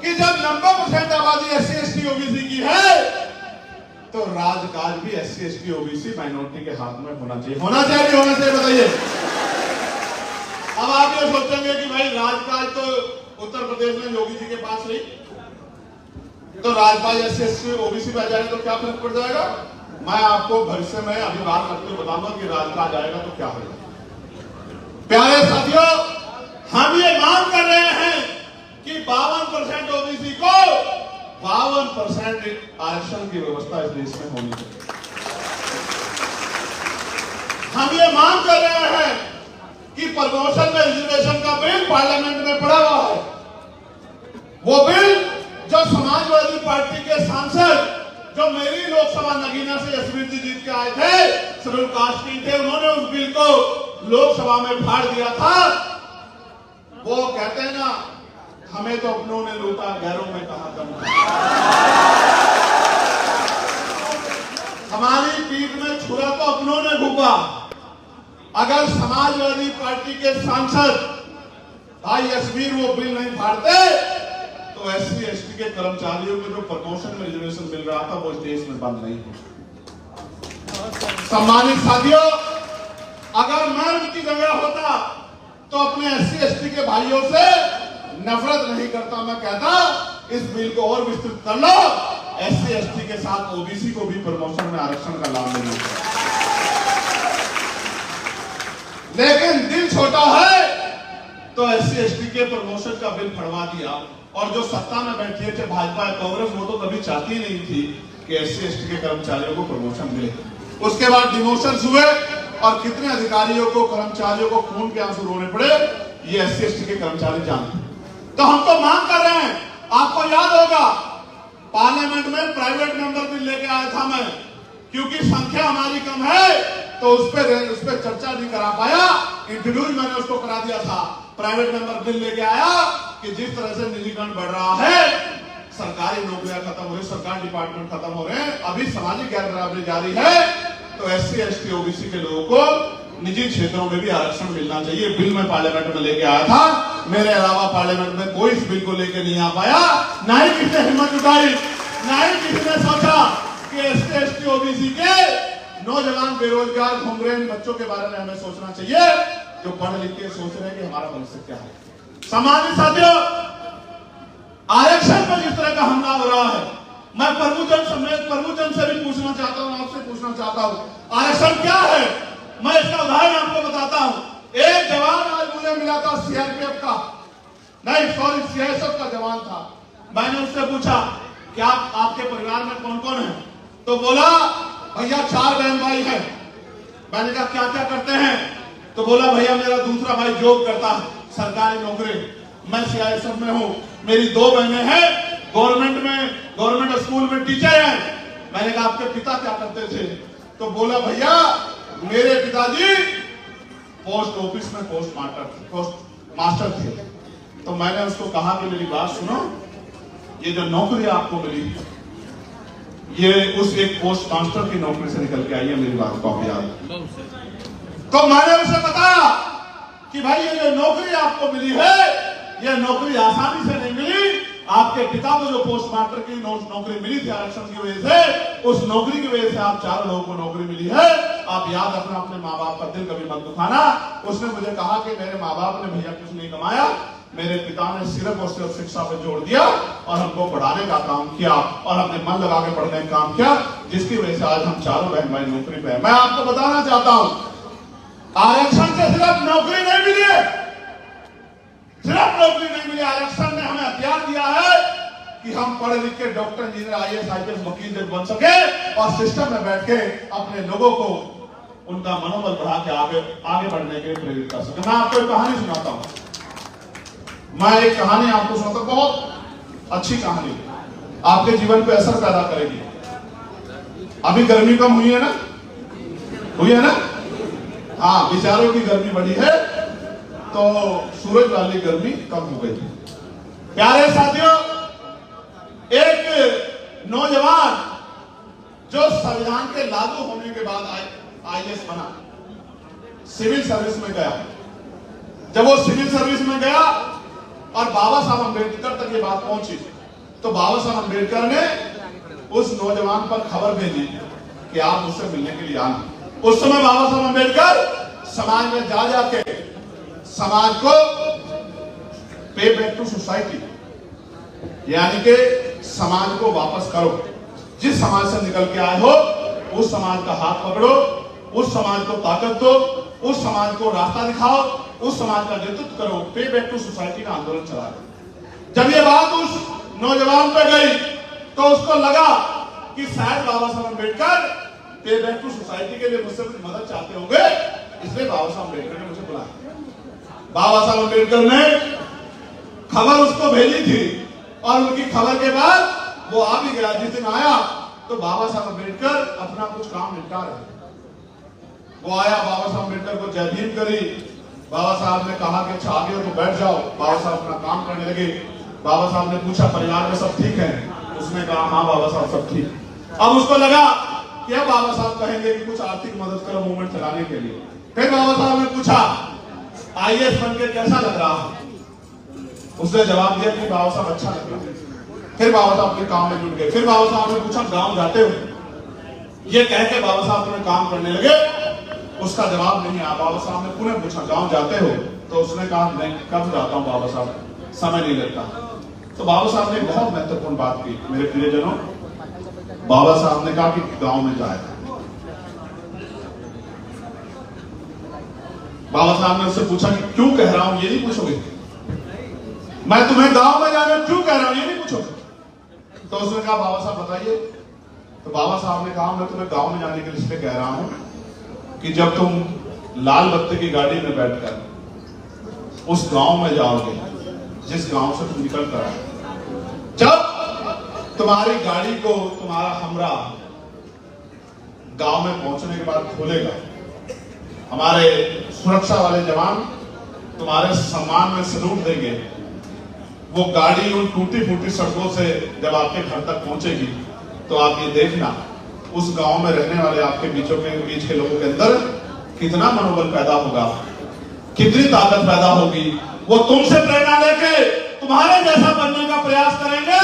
कि जब 90% आबादी SC, ST, OBC की है, तो राजकाज भी SC, ST, OBC माइनॉरिटी के हाथ में होना चाहिए। होना चाहिए नहीं होना चाहिए बताइए। अब आप ये सोचेंगे कि भाई राजकाज तो उत्तर प्रदेश में योगी जी के पास ही, तो राजपाल SC, ST, OBC पे आ जाएगा तो क्या फर्क पड़ जाएगा? मैं आपको भविष्य में अभी बात करते हुए बताऊंगा कि राजकाज आएगा तो क्या होगा। प्यारे साथियों, हम ये मांग कर रहे हैं कि 52% OBC को 52% आरक्षण की व्यवस्था इस देश में होनी चाहिए। हम ये मांग कर रहे हैं कि प्रमोशन में रिजर्वेशन का बिल पार्लियामेंट में पड़ा हुआ है। वो बिल जो समाजवादी पार्टी के सांसद, जो मेरी लोकसभा नगीना से यशवीर जी जीत के आए थे, शेड्यूल कास्ट के थे, उन्होंने उस बिल को लोकसभा में फाड़ दिया था। वो कहते हैं ना, हमें तो अपनों ने लूटा, गैरों में कहां दम। हमारी पीठ में छुरा तो अपनों ने घूपा। अगर समाजवादी पार्टी के सांसद भाई यशवीर वो बिल नहीं फाड़ते तो SC, ST के कर्मचारियों को जो प्रमोशन में रिजर्वेशन मिल रहा था वो इस देश में बंद नहीं हो। सम्मानित साथियों, अगर मैं उनकी जगह होता तो अपने SC, ST के भाइयों से नफरत नहीं करता। मैं कहता इस बिल को और विस्तृत कर लो, SC, ST के साथ OBC को भी प्रमोशन में आरक्षण का लाभ मिले। लेकिन दिल छोटा है तो SC, ST के प्रमोशन का बिल फड़वा दिया। और जो सत्ता में बैठी थे भाजपा कांग्रेस, वो तो कभी चाहती नहीं थी कि SC, ST के कर्मचारियों को प्रमोशन मिले। उसके बाद डिमोशन हुए और कितने अधिकारियों को, कर्मचारियों को खून के आंसू रोने पड़े, ये SC, ST के कर्मचारी जानते। तो हम तो मांग कर रहे हैं, आपको याद होगा पार्लियामेंट में प्राइवेट मेंबर बिल लेके आया था मैं, क्योंकि संख्या हमारी कम है तो उस पर चर्चा नहीं करा पाया। इंट्रोड्यूस मैंने उसको करा दिया था। प्राइवेट मेंबर बिल लेके आया कि जिस तरह से निजीकरण बढ़ रहा है, सरकारी नौकरियां खत्म हो रही, सरकारी डिपार्टमेंट खत्म हो रहे हैं, अभी सामाजिक गैर बराबरी जारी है, तो SC ST OBC के लोगों को निजी क्षेत्रों में भी आरक्षण मिलना चाहिए। बिल में पार्लियामेंट में लेके आया था। मेरे अलावा पार्लियामेंट में कोई इस बिल को लेके नहीं आ पाया, ना ही किसी ने हिम्मत जुटाई, ना ही किसी ने सोचा कि SC ST OBC के नौजवान बेरोजगार घूम रहे बच्चों के बारे में हमें सोचना चाहिए, जो पढ़ लिख के सोच रहे हैं कि हमारा भविष्य क्या है। सामान्य साथियों, आरक्षण पर जिस तरह का हमला हो रहा है, मैं प्रभुजन से भी पूछना चाहता हूं, आपसे पूछना चाहता हूं, आरक्षण क्या है? मैं इसका उदाहरण आपको बताता हूं। एक जवान आज मुझे मिला था, CRPF का नहीं, सॉरी, CISF का जवान था। मैंने उससे पूछा क्या आपके परिवार में कौन कौन है? तो बोला भैया 4 बहन भाई है। मैंने कहा क्या क्या करते हैं? तो बोला भैया मेरा दूसरा भाई जॉब करता है, सरकारी नौकरी, मैं CISF में हूं, मेरी 2 बहनें हैं, गवर्नमेंट स्कूल में टीचर हैं। मैंने कहा आपके पिता क्या करते थे? तो बोला भैया मेरे पिताजी पोस्ट ऑफिस में पोस्ट मास्टर थे। तो मैंने उसको कहा कि मेरी बात सुनो, ये जो नौकरी आपको मिली, ये उस एक पोस्ट मास्टर की नौकरी से निकल के आई है, मेरी बात को आप याद। तो मैंने उसे बताया कि भाई ये जो नौकरी आपको मिली है, ये नौकरी आसानी से नहीं मिली। आपके पिता को जो पोस्ट मास्टर की नौकरी मिली थी आरक्षण की वजह से, उस नौकरी की वजह से आप 4 लोगों को नौकरी मिली है। आप याद रखना, अपने माँ बाप का दिल कभी मत दुखाना। उसने मुझे कहा कि मेरे माँ बाप ने भैया कुछ नहीं कमाया, मेरे पिता ने सिर्फ और सिर्फ शिक्षा पर जोर दिया और हमको पढ़ाने का काम किया और हमने मन लगा के पढ़ने का काम किया, जिसकी वजह से आज हम 4 बहन भाई नौकरी पे हैं। मैं आपको बताना चाहता हूं, आरक्षण से सिर्फ नौकरी नहीं मिली है, सिर्फ नौकरी नहीं मिली, आरक्षण ने हमें हथियार दिया है कि हम पढ़े लिख के डॉक्टर, इंजीनियर, IAS IPS वकील जज बन सके और सिस्टम में बैठ के अपने लोगों को उनका मनोबल बढ़ा के आगे बढ़ने के लिए प्रेरित कर सके। मैं आपको एक कहानी सुनाता हूं। मैं एक कहानी आपको सुनाता हूं, बहुत अच्छी कहानी, आपके जीवन पे असर पैदा करेगी। अभी गर्मी कम हुई है ना? हुई है ना? हाँ, विचारों की गर्मी बढ़ी है, तो सूरज वाली गर्मी कम हो गई। प्यारे साथियों, एक नौजवान जो संविधान के लागू होने के बाद IAS बना, सिविल सर्विस में गया। जब वो सिविल सर्विस में गया और बाबा साहब अम्बेडकर तक ये बात पहुंची, तो बाबा साहब अम्बेडकर ने उस नौजवान पर खबर भेजी कि आप मुझसे मिलने के लिए आना। उस समय बाबा साहब अम्बेडकर समाज में जा जाके समाज को पे बैक टू सोसाइटी, यानी कि समाज को वापस करो, जिस समाज से निकल के आए हो उस समाज का हाथ पकड़ो, उस समाज को ताकत दो, उस समाज को रास्ता दिखाओ, उस समाज का नेतृत्व करो, पे बैक टू सोसाइटी का आंदोलन चला। जब ये बात उस नौजवान पे गई तो उसको लगा कि शायद बाबा साहब अम्बेडकर पे बैक टू सोसाइटी के लिए मुझसे कुछ मदद चाहते होंगे, इसलिए बाबा साहब अम्बेडकर ने मुझे बुलाया। बाबा साहब अम्बेडकर ने खबर उसको भेजी थी और उनकी खबर के बाद वो आ भी गया। जिस दिन आया तो बाबा साहब अम्बेडकर अपना कुछ काम निपटा रहे। वो आया, बाबा साहब अम्बेडकर को जय भीम करी। बाबा साहब ने कहा कि अच्छा आ गए तो बैठ जाओ। बाबा साहब अपना काम करने लगे। बाबा साहब ने पूछा परिवार में सब ठीक है? उसने कहा हाँ बाबा साहब सब ठीक। अब उसको लगा कि अब बाबा साहब कहेंगे कि कुछ आर्थिक मदद करो मूवमेंट चलाने के लिए। फिर बाबा साहब ने पूछा IAS बनके कैसा लग रहा है? उसने जवाब दिया कि बाबा साहब अच्छा लग रहा है। फिर बाबा साहब अपने काम में जुट गए। फिर बाबा साहब ने पूछा गांव जाते हो? ये कह के बाबा साहब अपने काम करने लगे। उसका जवाब नहीं आया। बाबा साहब ने पुनः पूछा गांव जाते हो? तो उसने कहा नहीं, कब जाता हूं बाबा साहब, समय नहीं लगता। तो बाबा साहब ने बहुत महत्वपूर्ण बात की मेरे प्रियजनों। बाबा साहब ने कहा कि गांव में जाए। बाबा साहब ने उससे पूछा कि क्यों कह रहा हूं, ये नहीं पूछोगे? मैं तुम्हें गांव में जाना क्यों कह रहा हूं, ये नहीं पूछोगे? तो उसने कहा बाबा साहब बताइए। तो बाबा साहब ने कहा मैं तुम्हें गांव में जाने के लिए इसलिए कह रहा हूं कि जब तुम लाल बत्ती की गाड़ी में बैठकर उस गांव में जाओगे जिस गांव से तुम निकल कर आए, जब तुम्हारी गाड़ी को तुम्हारा हमरा गांव में पहुंचने के बाद खोलेगा हमारे सुरक्षा वाले जवान तुम्हारे सम्मान में सलूट देंगे। वो गाड़ी उन टूटी फूटी सड़कों से जब आपके घर तक पहुंचेगी तो आप ये देखना उस गांव में रहने वाले आपके बीच के लोगों के अंदर कितना मनोबल पैदा होगा, कितनी ताकत पैदा होगी। वो तुमसे प्रेरणा लेके तुम्हारे जैसा बनने का प्रयास करेंगे,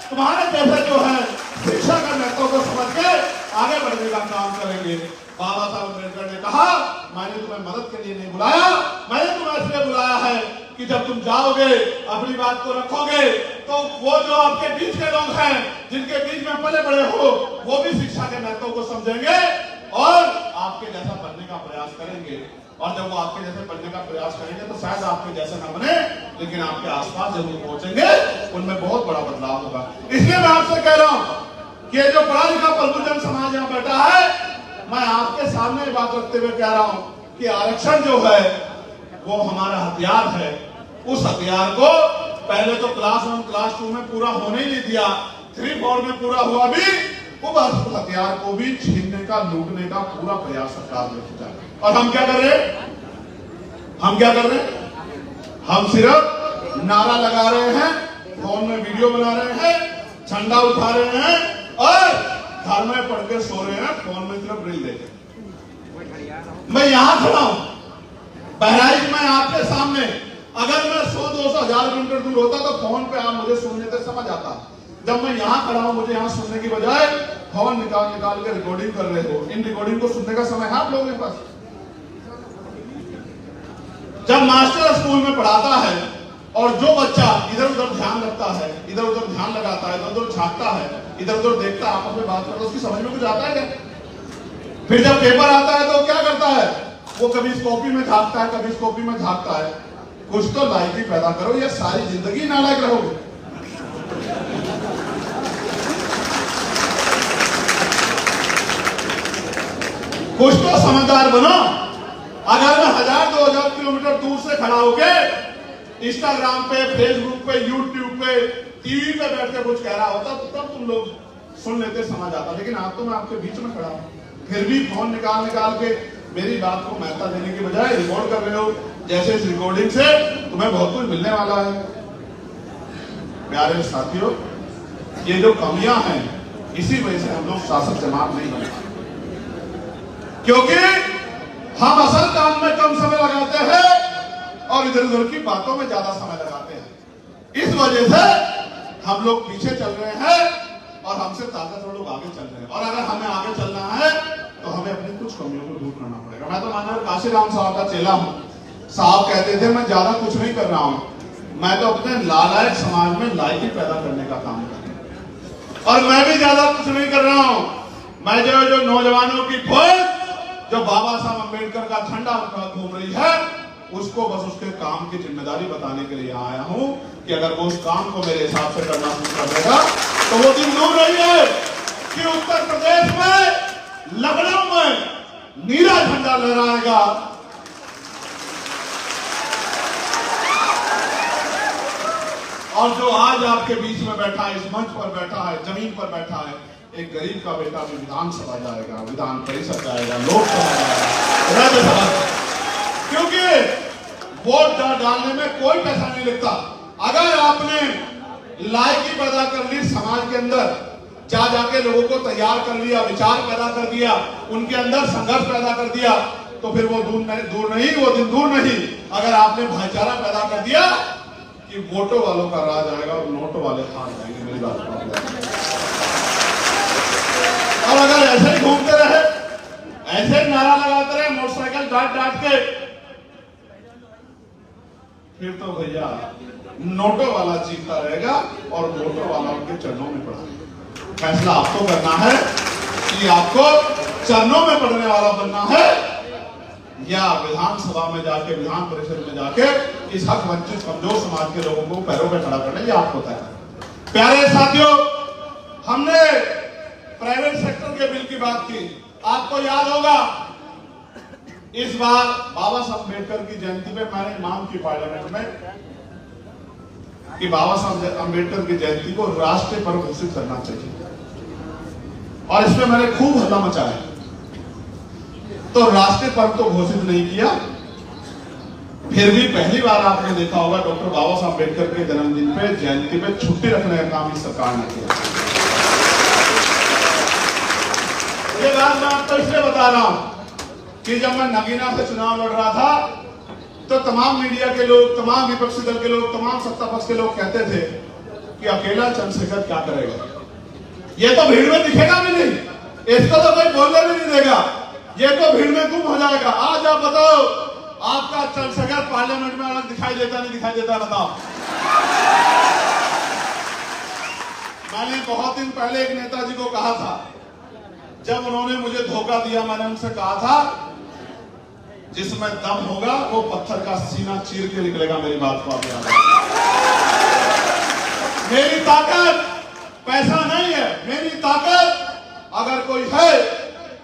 तुम्हारे जैसे जो है शिक्षा का महत्व को समझ के आगे बढ़ने का काम करेंगे। बाबा साहब अम्बेडकर ने कहा, मैंने तुम्हें मदद के लिए नहीं बुलाया, मैंने तुम्हें इसलिए बुलाया है कि जब तुम जाओगे अपनी बात को रखोगे तो वो जो आपके बीच के लोग हैं, जिनके बीच में पले बड़े हो, वो भी शिक्षा के महत्व को समझेंगे और आपके जैसा बनने का प्रयास करेंगे। और जब वो आपके जैसे बनने का प्रयास करेंगे तो शायद आपके जैसे ना बने, लेकिन आपके आसपास जरूर पहुंचेंगे, उनमें बहुत बड़ा बदलाव होगा। इसलिए मैं आपसे कह रहा हूं कि जो पढ़ा लिखा प्रबुद्धजन समाज यहाँ बैठा है, मैं आपके सामने बात रखते हुए कह रहा हूं कि आरक्षण जो है वो हमारा हथियार है। उस हथियार को पहले तो क्लास 1 क्लास 2 में पूरा होने ही नहीं दिया, 3-4 में पूरा हुआ भी, वो हथियार को भी छीनने का, लूटने का पूरा प्रयास सरकार ने किया। और हम क्या कर रहे हैं? हम क्या कर रहे हैं? हम सिर्फ नारा लगा रहे हैं, फोन में वीडियो बना रहे हैं, झंडा उठा रहे हैं और घर में पढ़ के सो रहे हैं, फोन में सिर्फ रील देख रहे। मैं यहां खड़ा हूं बहराइच में आपके सामने, अगर मैं 100-200 हजार किलोमीटर दूर होता तो फोन पे आप मुझे सुनने से समझ आता। जब मैं यहां खड़ा हूं, मुझे यहां सुनने की बजाय फोन निकाल के रिकॉर्डिंग कर रहे हो। इन रिकॉर्डिंग को सुनने का समय है आप लोगों के पास? जब मास्टर स्कूल में पढ़ाता है और जो बच्चा इधर उधर ध्यान रखता है, इधर उधर ध्यान लगाता है, इधर उधर झांकता है, इधर उधर देखता है, आपस में बात करता है, उसकी समझ में कुछ आता है क्या? फिर जब पेपर आता है तो क्या करता है? वो कभी इस कॉपी में झांकता है, कभी इस कॉपी में झांकता है। कुछ तो लायकी पैदा करो, या सारी जिंदगी नालायक रहोगे। कुछ तो समझदार बनो। अगर मैं 1000-2000 किलोमीटर दूर से खड़ा होके इंस्टाग्राम पे, फेसबुक पे, यूट्यूब पे, टीवी पे बैठ के कुछ कह रहा होता तो तब तुम लोग सुन लेते, समझ आता। लेकिन आप तो मैं आपके बीच में खड़ा हूं, फिर भी फोन निकाल के मेरी बात को महत्ता देने की बजाय रिकॉर्ड कर रहे हो, जैसे इस रिकॉर्डिंग से तुम्हें बहुत कुछ मिलने वाला है। प्यारे साथियों, ये जो कमियां हैं, इसी वजह से हम लोग शासक जमात नहीं बने, क्योंकि हम असल काम में कम समय लगाते हैं और इधर उधर की बातों में ज्यादा समय लगाते हैं। इस वजह से हम लोग पीछे चल रहे हैं और हमसे ताकतवर लोग आगे चल रहे हैं। और अगर हमें आगे चलना है तो हमें अपनी कुछ कमियों को दूर करना पड़ेगा। मैं तो माननीय काशीराम साहब का चेला हूं। साहब कहते थे मैं ज्यादा कुछ नहीं कर रहा हूं, मैं तो अपने लालायक समाज में लायकी पैदा करने का काम कर रहा हूं। और मैं भी ज्यादा कुछ नहीं कर रहा हूं। मैं जो नौजवानों की फौज जो बाबा साहब अम्बेडकर का झंडा घूम रही है, उसको बस उसके काम की जिम्मेदारी बताने के लिए आया हूं कि अगर वो उस काम को मेरे हिसाब से करना शुरू कर देगा तो वो दिन दूर नहीं है कि उत्तर प्रदेश में, लखनऊ में नीला झंडा लहराएगा। और जो आज आपके बीच में बैठा है, इस मंच पर बैठा है, जमीन पर बैठा है, एक गरीब का बेटा भी विधानसभा जाएगा, विधान परिषद जाएगा, लोकसभा जाएगा, राज्यसभा। क्योंकि वोट डालने में कोई पैसा नहीं लगता। अगर आपने लायकी पैदा कर ली समाज के अंदर, जाके लोगों को तैयार कर लिया, विचार पैदा कर दिया, उनके अंदर संघर्ष पैदा कर दिया, तो फिर वो वो दिन दूर नहीं। अगर आपने भाईचारा पैदा कर दिया कि वोटों वालों का राज आएगा और नोटों वाले हार जाएंगे। मेरी बात और अगर ऐसे ही घूमते रहे, ऐसे ही नारा लगाते रहे, मोटरसाइकिल डांट के, फिर तो भैया नोटों वाला जीतता रहेगा और वोटों वाला उनके चरणों में पड़ा। फैसला आपको करना है कि आपको चरणों में पड़ने वाला बनना है या विधानसभा में जाके, विधान परिषद में जाके इस हक वंचित कमजोर समाज के लोगों को पैरों पे खड़ा करना, यह आपको तय है। प्यारे साथियों, हमने प्राइवेट सेक्टर के बिल की बात की। आपको याद होगा इस बार बाबा साहब अम्बेडकर की जयंती पे मैंने मांग की पार्लियामेंट में कि बाबा साहब अम्बेडकर की जयंती को राष्ट्रीय पर्व घोषित करना चाहिए, और इसमें मैंने खूब हल्ला मचाया। तो राष्ट्रीय पर्व तो घोषित नहीं किया। फिर भी पहली बार आपने देखा होगा डॉक्टर बाबा साहब अम्बेडकर के जन्मदिन पे, जयंती पे छुट्टी रखने का काम इस सरकार ने किया। ये बात मैं आपको इसलिए बता रहा हूं कि जब मैं नगीना से चुनाव लड़ रहा था तो तमाम मीडिया के लोग, तमाम विपक्षी दल के लोग, तमाम सत्ता पक्ष के लोग कहते थे कि अकेला चंद्रशेखर क्या करेगा, ये तो भीड़ में दिखेगा भी नहीं, इसको तो कोई बोलने भी नहीं देगा, ये तो भीड़ में गुम हो जाएगा। आज आप बताओ, आपका चंद्रशेखर पार्लियामेंट में अलग दिखाई देता नहीं दिखाई देता, बताओ। मैंने बहुत दिन पहले एक नेताजी को कहा था, जब उन्होंने मुझे धोखा दिया, मैंने उनसे कहा था जिसमें दम होगा वो पत्थर का सीना चीर के निकलेगा। मेरी बात को आप याद रखें। मेरी ताकत पैसा नहीं है, मेरी ताकत अगर कोई है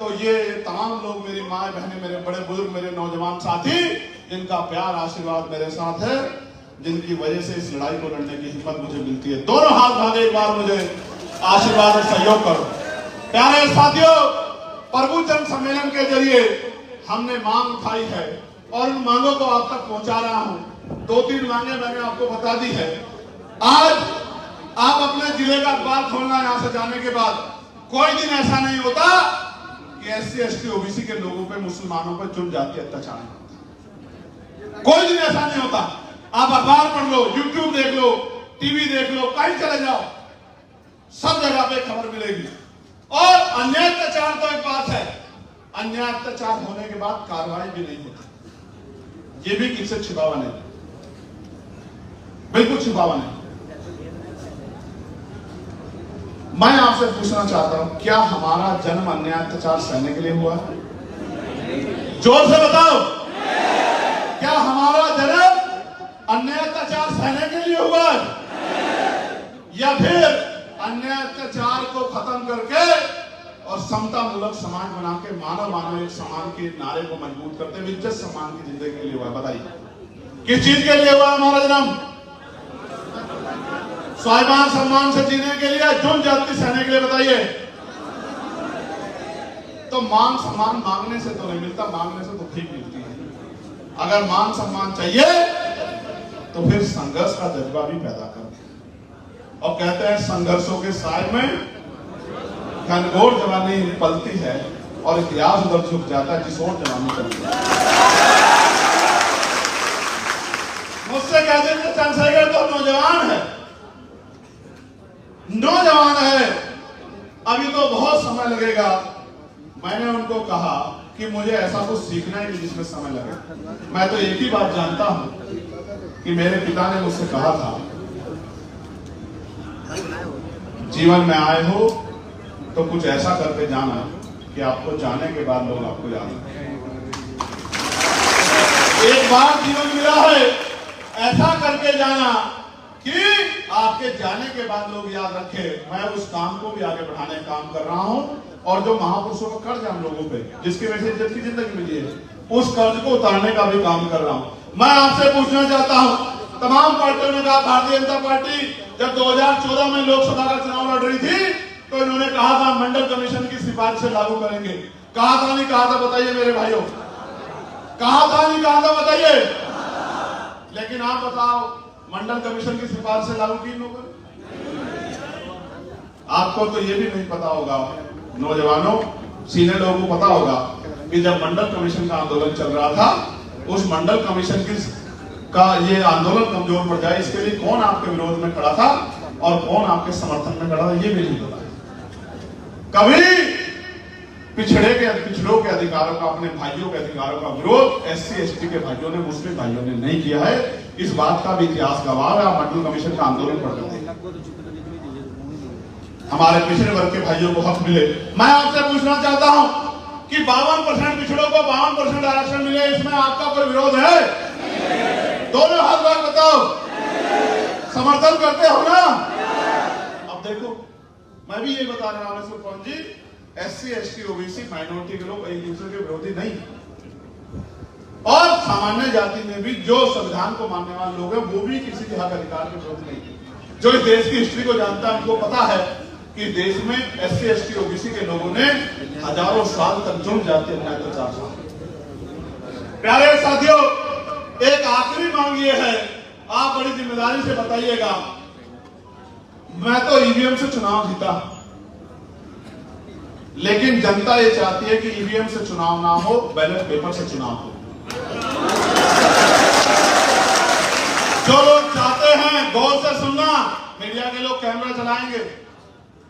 तो ये तमाम लोग, मेरी माँ बहनें, मेरे बड़े बुजुर्ग, मेरे नौजवान साथी, जिनका प्यार आशीर्वाद मेरे साथ है, जिनकी वजह से इस लड़ाई को लड़ने की हिम्मत मुझे मिलती है। दोनों हाथ भागे एक बार मुझे आशीर्वाद और सहयोग करो। प्यारे साथियों, प्रभु जन सम्मेलन के जरिए हमने मांग उठाई है और उन मांगों को आप तक पहुंचा रहा हूं। 2-3 मांगे मैंने आपको बता दी है। आज आप अपने जिले का अखबार खोलना, यहां से जाने के बाद कोई दिन ऐसा नहीं होता कि SC ST OBC के लोगों पे, मुसलमानों पे जुर्म जाति अत्याचार नहीं होता। कोई दिन ऐसा नहीं होता। आप अखबार पढ़ लो, YouTube देख लो, टीवी देख लो, कहीं चले जाओ, सब जगह पे खबर मिलेगी। और अन्याय अत्याचार तो एक बात है, अन्याय अत्याचार होने के बाद कार्रवाई भी नहीं होती, ये भी किसी से छिपावा नहीं, बिल्कुल छिपावा नहीं। मैं आपसे पूछना चाहता हूं, क्या हमारा जन्म अन्याय अत्याचार सहने के लिए हुआ है? जोर से बताओ, क्या हमारा जन्म अन्याय अत्याचार सहने के लिए हुआ है, या फिर अन्याय अत्याचार को खत्म करके और समता मूलक समाज बना के मानव एक समान के नारे को मजबूत करते हुए इज्जत सम्मान की जिंदगी के लिए हुआ है? बताइए, किस चीज के लिए हुआ हमारा जन्म? स्वाभिमान सम्मान से जीने के लिए, जुर्म जाति सहने के लिए? बताइए। तो मान सम्मान मांगने से तो नहीं मिलता, मांगने से तो ठीक मिलती है। अगर मान सम्मान चाहिए तो फिर संघर्ष का जज्बा भी पैदा करते हैं। और कहते हैं संघर्षों के साय में घनघोर जवानी पलती है और इतिहास उधर झुक जाता है जिस ओर जवानी चलती है। मुझसे कहते हैं चंद्रशेखर तो नौजवान है, नौजवान है, अभी तो बहुत समय लगेगा। मैंने उनको कहा कि मुझे ऐसा कुछ सीखना है जिसमें समय लगे। मैं तो एक ही बात जानता हूं कि मेरे पिता ने मुझसे कहा था, जीवन में आए हो तो कुछ ऐसा करके जाना कि आपको जाने के बाद लोग आपको याद रखें। एक बार जीवन मिला है, ऐसा करके जाना कि आपके जाने के बाद लोग याद रखे। मैं उस काम को भी आगे बढ़ाने का काम कर रहा हूं, और जो महापुरुषों का कर्ज हम लोगों पे, जिसकी वजह से इज्जत की जिंदगी मिली है, उस कर्ज को उतारने का भी काम कर रहा हूं। मैं आपसे पूछना चाहता हूं, तमाम पार्टियों ने कहा, भारतीय जनता पार्टी जब 2014 में लोकसभा का चुनाव लड़ रही थी तो इन्होंने कहा था मंडल कमीशन की सिफारिश से लागू करेंगे। कहा था नहीं कहा था? बताइए मेरे भाइयों, कहा था नहीं कहा था? बताइए। लेकिन आप बताओ, मंडल कमीशन की सिफारिश से लागू की लोगों? आपको तो ये भी नहीं पता होगा, नौजवानों, सीनियर लोगों को पता होगा कि जब मंडल कमीशन का आंदोलन चल रहा था, उस मंडल कमीशन का ये आंदोलन कमजोर पड़ जाए इसके लिए कौन आपके विरोध में खड़ा था और कौन आपके समर्थन में खड़ा था, ये भी नहीं पता। कभी पिछड़ों के अधिकारों का, अपने भाइयों के अधिकारों का विरोध SC ST के भाइयों ने, मुस्लिम भाइयों ने नहीं किया है। इस बात का भी इतिहास गवाह है। आप मंडल कमीशन का आंदोलन पढ़ लेते, हमारे पिछड़े वर्ग के भाइयों को हक मिले। मैं आपसे पूछना चाहता हूं कि 52% पिछड़ों को 52% आरक्षण मिले, इसमें आपका कोई विरोध है? दोनों हाथ बात बताओ, समर्थन करते हो ना? अब देखो, मैं भी ये बता रहा हूं सुरपंच जी, SC ST OBC माइनॉरिटी के लोग एक दूसरे के विरोधी नहीं, और सामान्य जाति में भी जो संविधान को मानने वाले लोग हैं वो भी किसी के हक अधिकार के विरोधी नहीं। जो इस देश की हिस्ट्री को जानता है उनको पता है कि देश में SC ST OBC के लोगों ने हजारों साल तक जुर्म जाति अन्याय अत्याचार प्यारे साथियों, एक आखिरी मांग ये है, आप बड़ी जिम्मेदारी से बताइएगा। मैं तो ईवीएम से चुनाव जीता, लेकिन जनता ये चाहती है कि ईवीएम से चुनाव ना हो, बैलेट पेपर से चुनाव हो। जो लोग चाहते हैं, गौर से सुनना, मीडिया के लोग कैमरा चलाएंगे,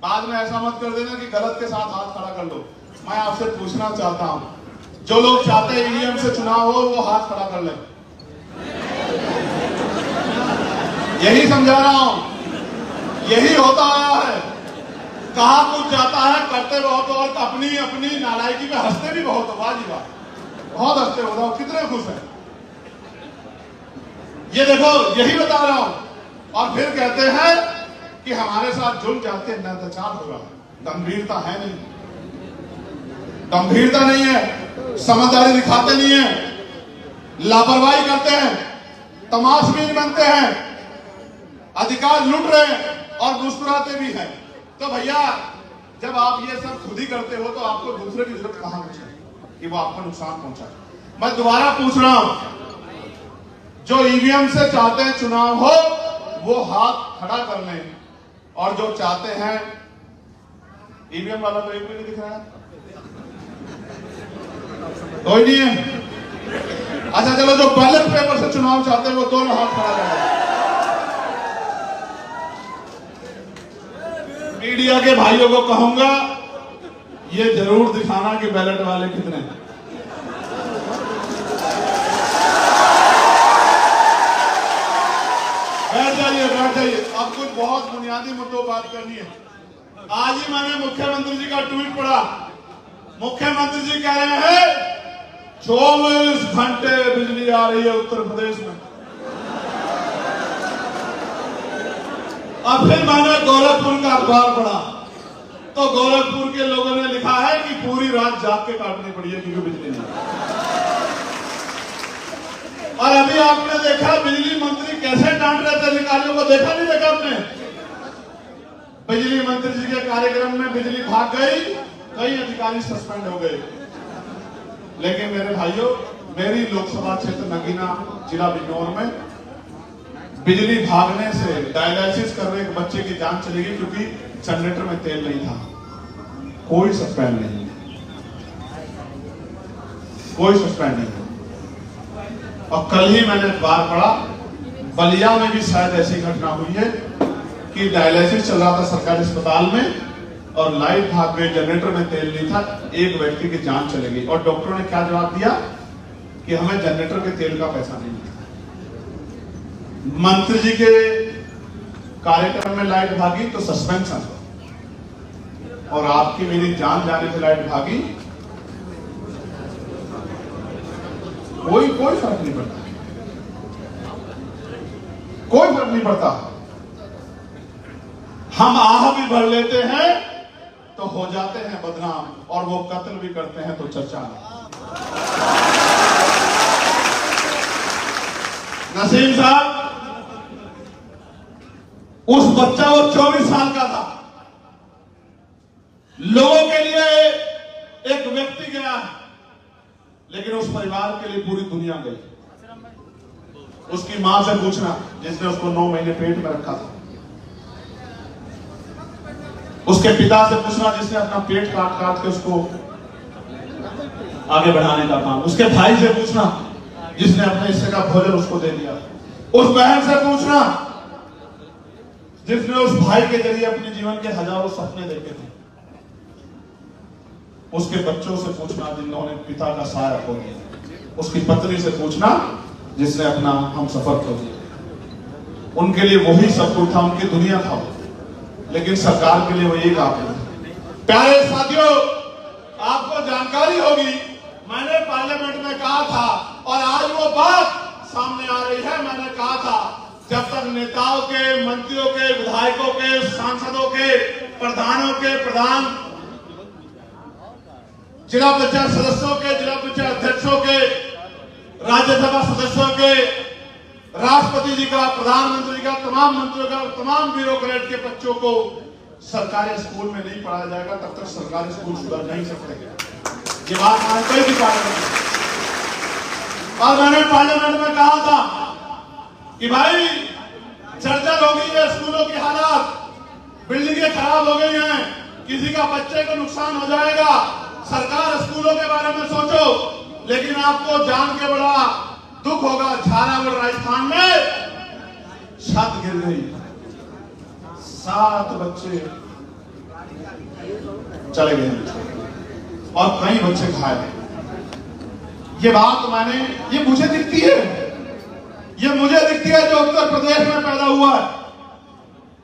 बाद में ऐसा मत कर देना कि गलत के साथ हाथ खड़ा कर लो। मैं आपसे पूछना चाहता हूं, जो लोग चाहते हैं ईवीएम से चुनाव हो, वो हाथ खड़ा कर लें। यही समझा रहा हूं, यही होता आया है। कहा कुछ जाता है, करते बहुत, और अपनी अपनी नालायकी पे हंसते भी बहुत हो। वाह जी वाह, बहुत हंसते हो, कितने खुश हैं। ये देखो, यही बता रहा हूं। और फिर कहते हैं कि हमारे साथ जुल्म जाते अत्याचार हो रहा है। गंभीरता है नहीं, गंभीरता नहीं है, समझदारी दिखाते नहीं है, लापरवाही करते हैं, तमाशबीन बनते हैं, अधिकार लूट रहे हैं और मुस्कुराते भी हैं। तो भैया, जब आप ये सब खुद ही करते हो तो आपको दूसरे की जरूरत कहां पहुंचे कि वो आपको नुकसान पहुंचाए। मैं दोबारा पूछ रहा हूं, जो ईवीएम से चाहते हैं चुनाव हो, वो हाथ खड़ा कर लें, और जो चाहते हैं, ईवीएम वाला तो एक भी नहीं दिख रहा है, कोई नहीं है। अच्छा चलो, जो बैलेट पेपर से चुनाव चाहते हैं वो दोनों हाथ खड़ा करें। मीडिया के भाइयों को कहूंगा, ये जरूर दिखाना कि बैलेट वाले कितने हैं। बैठ जाइए, बैठ जाइए। अब कुछ बहुत बुनियादी मुद्दों बात करनी है। आज ही मैंने मुख्यमंत्री जी का ट्वीट पढ़ा। मुख्यमंत्री जी कह रहे हैं 24 घंटे बिजली आ रही है उत्तर प्रदेश में। और फिर मैंने गोरखपुर का अखबार पढ़ा, तो गोरखपुर के लोगों ने लिखा है कि पूरी रात जाग के काटनी पड़ी है क्योंकि बिजली नहीं। और अभी आपने देखा बिजली मंत्री कैसे डांट रहे थे अधिकारियों को, देखा नहीं देखा आपने? बिजली मंत्री जी के कार्यक्रम में बिजली भाग गई, कई अधिकारी सस्पेंड हो गए। लेकिन मेरे भाइयों, मेरी लोकसभा क्षेत्र नगीना जिला बिजनौर में बिजली भागने से डायलिसिस कर रहे एक बच्चे की जान चली गई क्योंकि जनरेटर में तेल नहीं था। कोई सस्पेंड नहीं, कोई सस्पेंड नहीं। और कल ही मैंने अखबार पढ़ा, बलिया में भी शायद ऐसी घटना हुई है कि डायलिसिस चल रहा था सरकारी अस्पताल में और लाइट भाग गई, जनरेटर में तेल नहीं था, एक व्यक्ति की जान चली गई। और डॉक्टरों ने क्या जवाब दिया कि हमें जनरेटर के तेल का पैसा नहीं मिला। मंत्री जी के कार्यक्रम में लाइट भागी तो सस्पेंशन, और आपकी मेरी जान जाने से लाइट भागी, कोई फर्क नहीं पड़ता, कोई फर्क नहीं पड़ता। हम आह भी भर लेते हैं तो हो जाते हैं बदनाम, और वो कत्ल भी करते हैं तो चर्चा में। नसीम साहब, उस बच्चा, वो 24 साल का था, लोगों के लिए एक व्यक्ति गया है, लेकिन उस परिवार के लिए पूरी दुनिया गई। उसकी मां से पूछना जिसने उसको 9 महीने पेट में रखा था, उसके पिता से पूछना जिसने अपना पेट काट काट के उसको आगे बढ़ाने का काम, उसके भाई से पूछना जिसने अपने हिस्से का भोजन उसको दे दिया, उस बहन से पूछना जिसने उस भाई के जरिए अपने जीवन के हजारों सपने देखे थे, उसके बच्चों से पूछना जिन्होंने पिता का साया खो दिया, उसकी पत्नी से पूछना जिसने अपना हम सफर खो दिया। उनके लिए वही सब कुछ था, उनकी दुनिया था, लेकिन सरकार के लिए वो एक आप है। प्यारे साथियों, आपको जानकारी होगी, मैंने पार्लियामेंट में कहा था और आज वो बात सामने आ रही है। मैंने कहा था जब तक नेताओं के, मंत्रियों के, विधायकों के, सांसदों के, प्रधानों के, प्रधान जिला पंचायत सदस्यों के, जिला पंचायत अध्यक्षों के, राज्यसभा सदस्यों के, राष्ट्रपति जी का, प्रधानमंत्री जी का, तमाम मंत्रियों का, तमाम ब्यूरोक्रेट के बच्चों को सरकारी स्कूल में नहीं पढ़ाया जाएगा, तब तक सरकारी स्कूल सुधर नहीं सकते। ये बात हमारे कई भी कारण और मैंने पार्लियामेंट में कहा था कि भाई जर्जर हो गई है स्कूलों की हालात, बिल्डिंगें खराब हो गई हैं, किसी का बच्चे को नुकसान हो जाएगा, सरकार स्कूलों के बारे में सोचो। लेकिन आपको जान के बड़ा दुख होगा, झालावाड़ राजस्थान में छत गिर गई, 7 बच्चे चले गए और कई बच्चे घायल। ये बात ये मुझे दिखती है, ये मुझे दिखती है जो उत्तर प्रदेश में पैदा हुआ है,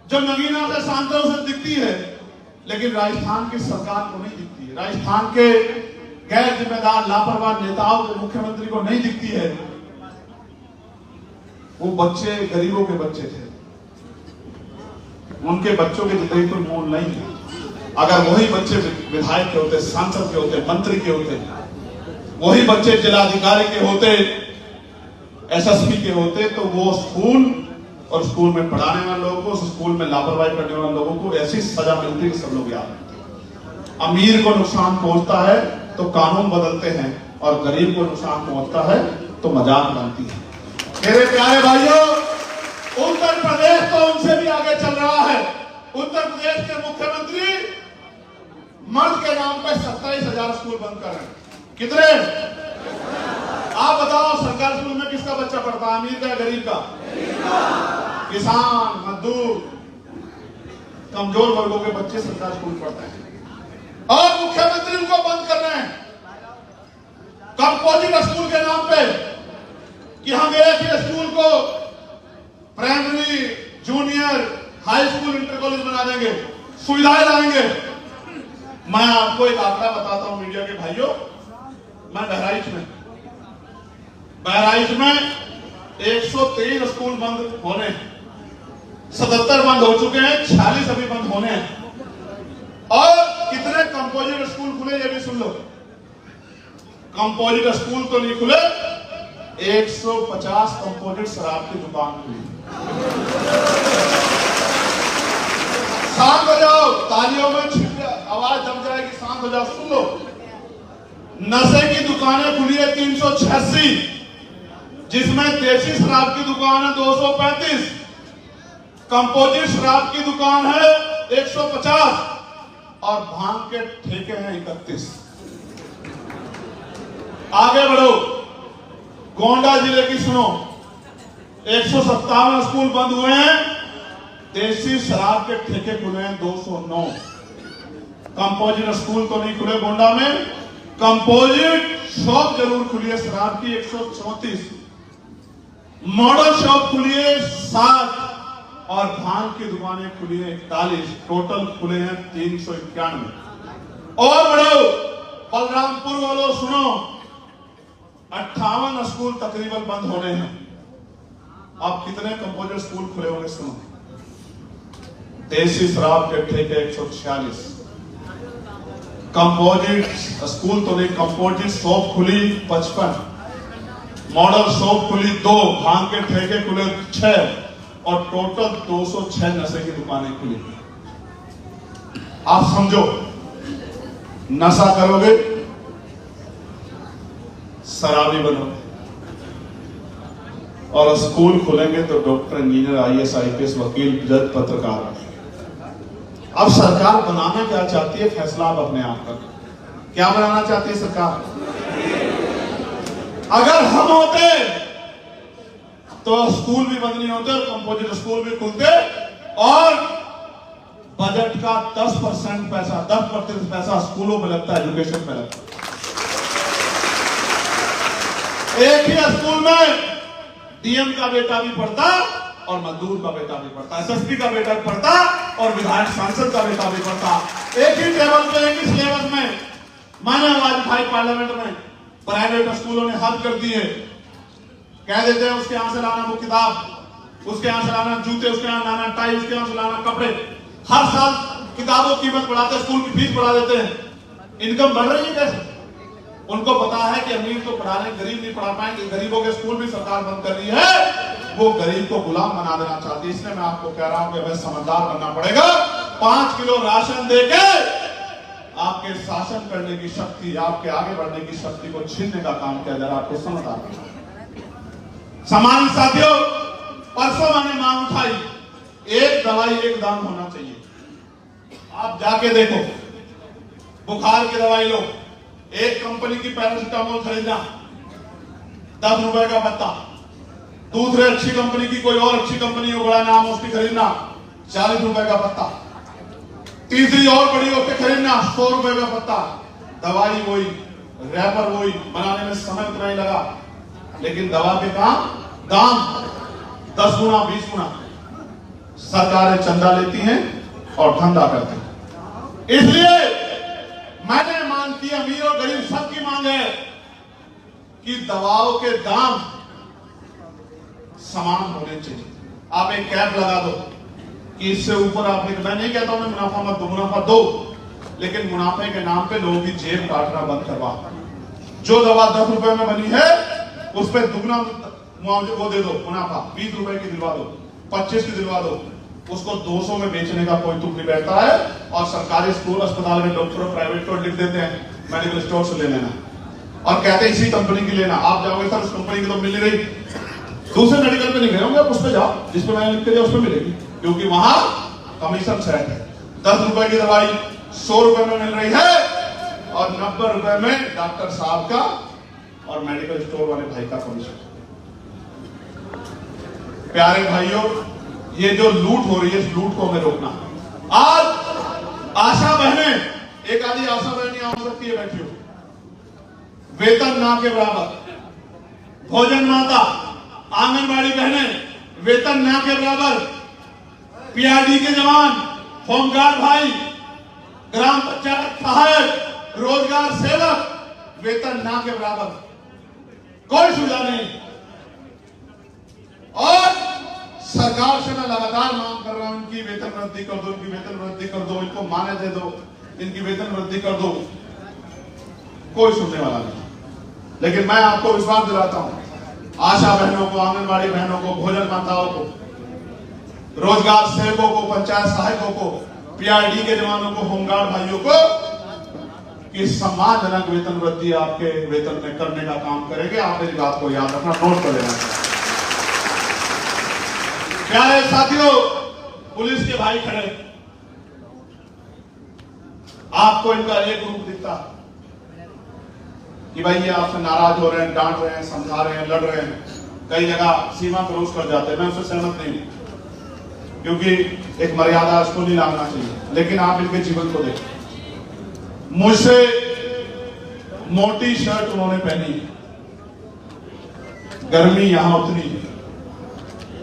जो नगीना से सांतों से दिखती है, लेकिन राजस्थान की सरकार को नहीं दिखती है, राजस्थान के गैर जिम्मेदार लापरवाह नेताओं को, मुख्यमंत्री को नहीं दिखती है। वो बच्चे गरीबों के बच्चे थे, उनके बच्चों के जितने कोई मोल नहीं है। अगर वही बच्चे विधायक के होते, सांसद के होते, मंत्री के होते, वही बच्चे जिलाधिकारी के होते, एसएसपी के होते, तो वो स्कूल और स्कूल में पढ़ाने वाले लोगों को, स्कूल में लापरवाही करने वाले लोगों को ऐसी सजा मिलती कि सब लोग याद रखते। अमीर को नुकसान पहुंचता है तो कानून बदलते हैं, और गरीब को नुकसान पहुंचता है तो मजाक बनती है। मेरे प्यारे भाइयों, उत्तर प्रदेश तो उनसे भी आगे चल रहा है। उत्तर प्रदेश के मुख्यमंत्री मर्द के नाम पे 27,000 स्कूल बंद कर रहे हैं। कितने? आप बताओ, सरकारी स्कूल में किसका बच्चा पढ़ता है, अमीर का या गरीब का? किसान, मजदूर, कमजोर वर्गों के बच्चे सरकारी स्कूल पढ़ते हैं, और मुख्यमंत्री उनको बंद कर रहे हैं कंपोजिट स्कूल के नाम पे कि हम एक ही स्कूल को primary, junior, high school, inter college बना देंगे, सुविधाएं लाएंगे। मैं आपको एक आंकड़ा बताता हूं मीडिया के भाइयों, मैं बहराइच में 103 स्कूल बंद होने, 77 बंद हो चुके हैं, 46 अभी बंद होने हैं। और कितने कंपोजिट स्कूल खुले ये भी सुन लो। कंपोजिट स्कूल तो नहीं खुले, 150 कंपोजिट शराब की दुकान खुली। शांत हो जाओ, तालियों में आवाज दब जाएगी, शांत हो जाओ, सुन लो। नशे की दुकानें खुली है 386, जिसमें देसी शराब की दुकान है 235, कंपोजिट शराब की दुकान है 150, और भांग के ठेके हैं 31। आगे बढ़ो, गोंडा जिले की सुनो, 157 स्कूल बंद हुए हैं, देसी शराब के ठेके खुले हैं 209। कंपोजिट स्कूल तो नहीं खुले गोंडा में, कंपोजिट शॉप जरूर खुली है शराब की 134, मॉडल शॉप खुली है 7, और भांग की दुकानें खुली है 41। टोटल खुले हैं 391। और बढ़ो, बलरामपुर वालों सुनो, 58 स्कूल तकरीबन बंद होने हैं। अब कितने कंपोजिट स्कूल खुले होंगे सुनो। देसी शराब के ठेके 146, कंपोजिट स्कूल तो नहीं, कंपोजिट शॉप खुली 55, मॉडल शॉप खुली 2, भांग के ठेके खुले 6, और टोटल 206 नशे की दुकानें खुली। आप समझो, नशा करोगे, शराबी बनोगे, और स्कूल खुलेंगे तो डॉक्टर, इंजीनियर, आईएएस, आईपीएस, वकील, जज, पत्रकार। अब सरकार बनाना क्या चाहती है, फैसला आप अपने आप कर। क्या बनाना चाहती है सरकार? अगर हम होते तो स्कूल भी बंद नहीं होते और कंपोजिट स्कूल भी खुलते, और बजट का 10% पैसा, 10% पैसा स्कूलों में लगता है, एजुकेशन में लगता है। एक ही स्कूल में डीएम का बेटा भी पढ़ता और मजदूर का बेटा भी पढ़ता, एसएसपी का बेटा पढ़ता और विधायक सांसद का बेटा भी पढ़ता, एक ही टेबल पे, एक ही सिलेबस में। मैंने आवाज उठाई पार्लियामेंट में, प्राइवेट स्कूलों ने हद कर दिए, कह देते हैं उसके यहां से लाना वो किताब, उसके यहां से लाना जूते, उसके यहां लाना टाई, उसके यहां से लाना कपड़े। हर साल किताबों की कीमत बढ़ाते, स्कूल की फीस बढ़ा देते हैं। इनकम बढ़ रही है कैसे? उनको पता है कि अमीर तो पढ़ा रहे, गरीब नहीं पढ़ा पाएंगे। गरीबों के स्कूल भी सरकार बंद कर रही है, वो गरीब को गुलाम बना देना चाहती है। इसलिए मैं आपको कह रहा हूं कि हमें समझदार बनना पड़ेगा। 5 किलो राशन देके आपके शासन करने की शक्ति, आपके आगे बढ़ने की शक्ति को छीनने का काम किया जा रहा है। आपको समझदार सम्मानित साथियों, परसों मैंने मांग उठाई, एक दवाई एक दाम होना चाहिए। आप जाके देखो, बुखार की दवाई लो, एक कंपनी की पैरासिटामोल खरीदना 10 रुपए का पत्ता, दूसरे अच्छी कंपनी की कोई और अच्छी कंपनी हो, बड़ा नाम उसकी खरीदना 40 रुपए का पत्ता, तीसरी और बड़ी होकर खरीदना 100 रुपए का पत्ता। दवाई वही, रैपर वही, बनाने में समय उतना ही लगा, लेकिन दवा के दाम 10 गुना 20 गुना सरकारें चंदा लेती हैं और धंधा करती हैं। इसलिए मैंने मांग की, अमीर और गरीब सबकी मांग है कि दवाओं के दाम समान होने चाहिए। आप एक कैप लगा दो कि इससे ऊपर आप, मैं नहीं कहता हूं मुनाफा मत दो, मुनाफा दो, लेकिन मुनाफे के नाम पे लोगों की जेब काटना बंद करवा। जो दवा 10 रुपए में बनी है उस पर दुगना मुआवजा वो दे दो, मुनाफा 20 रुपए की दिलवा दो, 25 की दिलवा दो, उसको 200 में बेचने का कोई तुक नहीं बैठता है। और सरकारी स्कूल अस्पताल में डॉक्टर और प्राइवेट को लिख देते हैं मेडिकल स्टोर से ले लेना और कहते हैं इसी कंपनी की लेना। आप जाओगे सर उस कंपनी की तो मिल नहीं रही, दूसरे मेडिकल पे नहीं गए होंगे, आप उस पे जाओ जिस पे मैंने लिख के दिया उस पे मिलेगी, क्योंकि वहां कमीशन सेट है। 10 रुपए की दवाई 100 रुपए में मिल रही है और 90 रुपए में डॉक्टर साहब का और मेडिकल स्टोर वाले भाई का कमीशन। प्यारे भाइयों, ये जो लूट हो रही है, इस लूट को हमें रोकना। आज आशा बहनें, एक आधी आशा बहन यहां हो सकती है बैठी हो, वेतन ना के बराबर, भोजन माता, आंगनबाड़ी बहनें वेतन ना के बराबर, पीआरडी के जवान, होमगार्ड भाई, ग्राम पंचायत सहायक, रोजगार सेवक वेतन ना के बराबर, कोई सुविधा नहीं। और सरकार से मैं लगातार मांग कर रहा हूं, इनकी वेतन वृद्धि कर दो, इनकी वेतन वृद्धि कर दो, इनको माने दे दो, इनकी वेतन वृद्धि कर दो, कोई सुनने वाला नहीं। लेकिन मैं आपको विश्वास दिलाता हूं, आशा बहनों को, आंगनबाड़ी बहनों को, भोजन माताओं को, रोजगार सेवकों को, पंचायत सहायकों को, पीआरडी के जवानों को, होमगार्ड भाइयों को कि सम्मानजनक वेतन वृद्धि आपके वेतन में करने का काम करेंगे। आप इस बात को याद रखना, नोट कर लेना। प्यारे साथियों, पुलिस के भाई खड़े, आपको इनका एक रूप दिखता कि भाई ये आपसे नाराज हो रहे हैं, डांट रहे हैं, समझा रहे हैं, लड़ रहे हैं, कई जगह सीमा क्रॉस कर जाते हैं। मैं उससे सहमत नहीं, क्योंकि एक मर्यादा उसको नहीं लाना चाहिए। लेकिन आप इनके जीवन को देखिए, मुझसे मोटी शर्ट उन्होंने पहनी, गर्मी यहां उतनी है,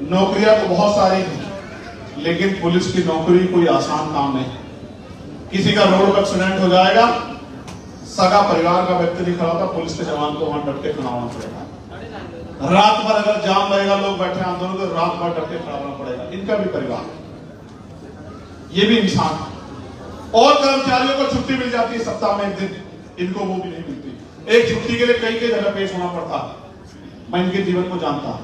नौकरियां तो बहुत सारी हैं, लेकिन पुलिस की नौकरी कोई आसान काम नहीं। किसी का रोड एक्सीडेंट हो जाएगा, सगा परिवार का व्यक्ति नहीं खड़ा होता, पुलिस के जवान को वहां डट के खड़ा होना पड़ेगा। रात भर अगर जाम रहेगा, लोग बैठे आंदोलन, तो रात भर डट के खड़ा होना पड़ेगा। इनका भी परिवार, ये भी इंसान है। और कर्मचारियों को छुट्टी मिल जाती है सप्ताह में एक दिन, इनको वो भी नहीं मिलती। एक छुट्टी के लिए कई जगह पेश होना पड़ता है। मैं इनके जीवन को जानता हूं,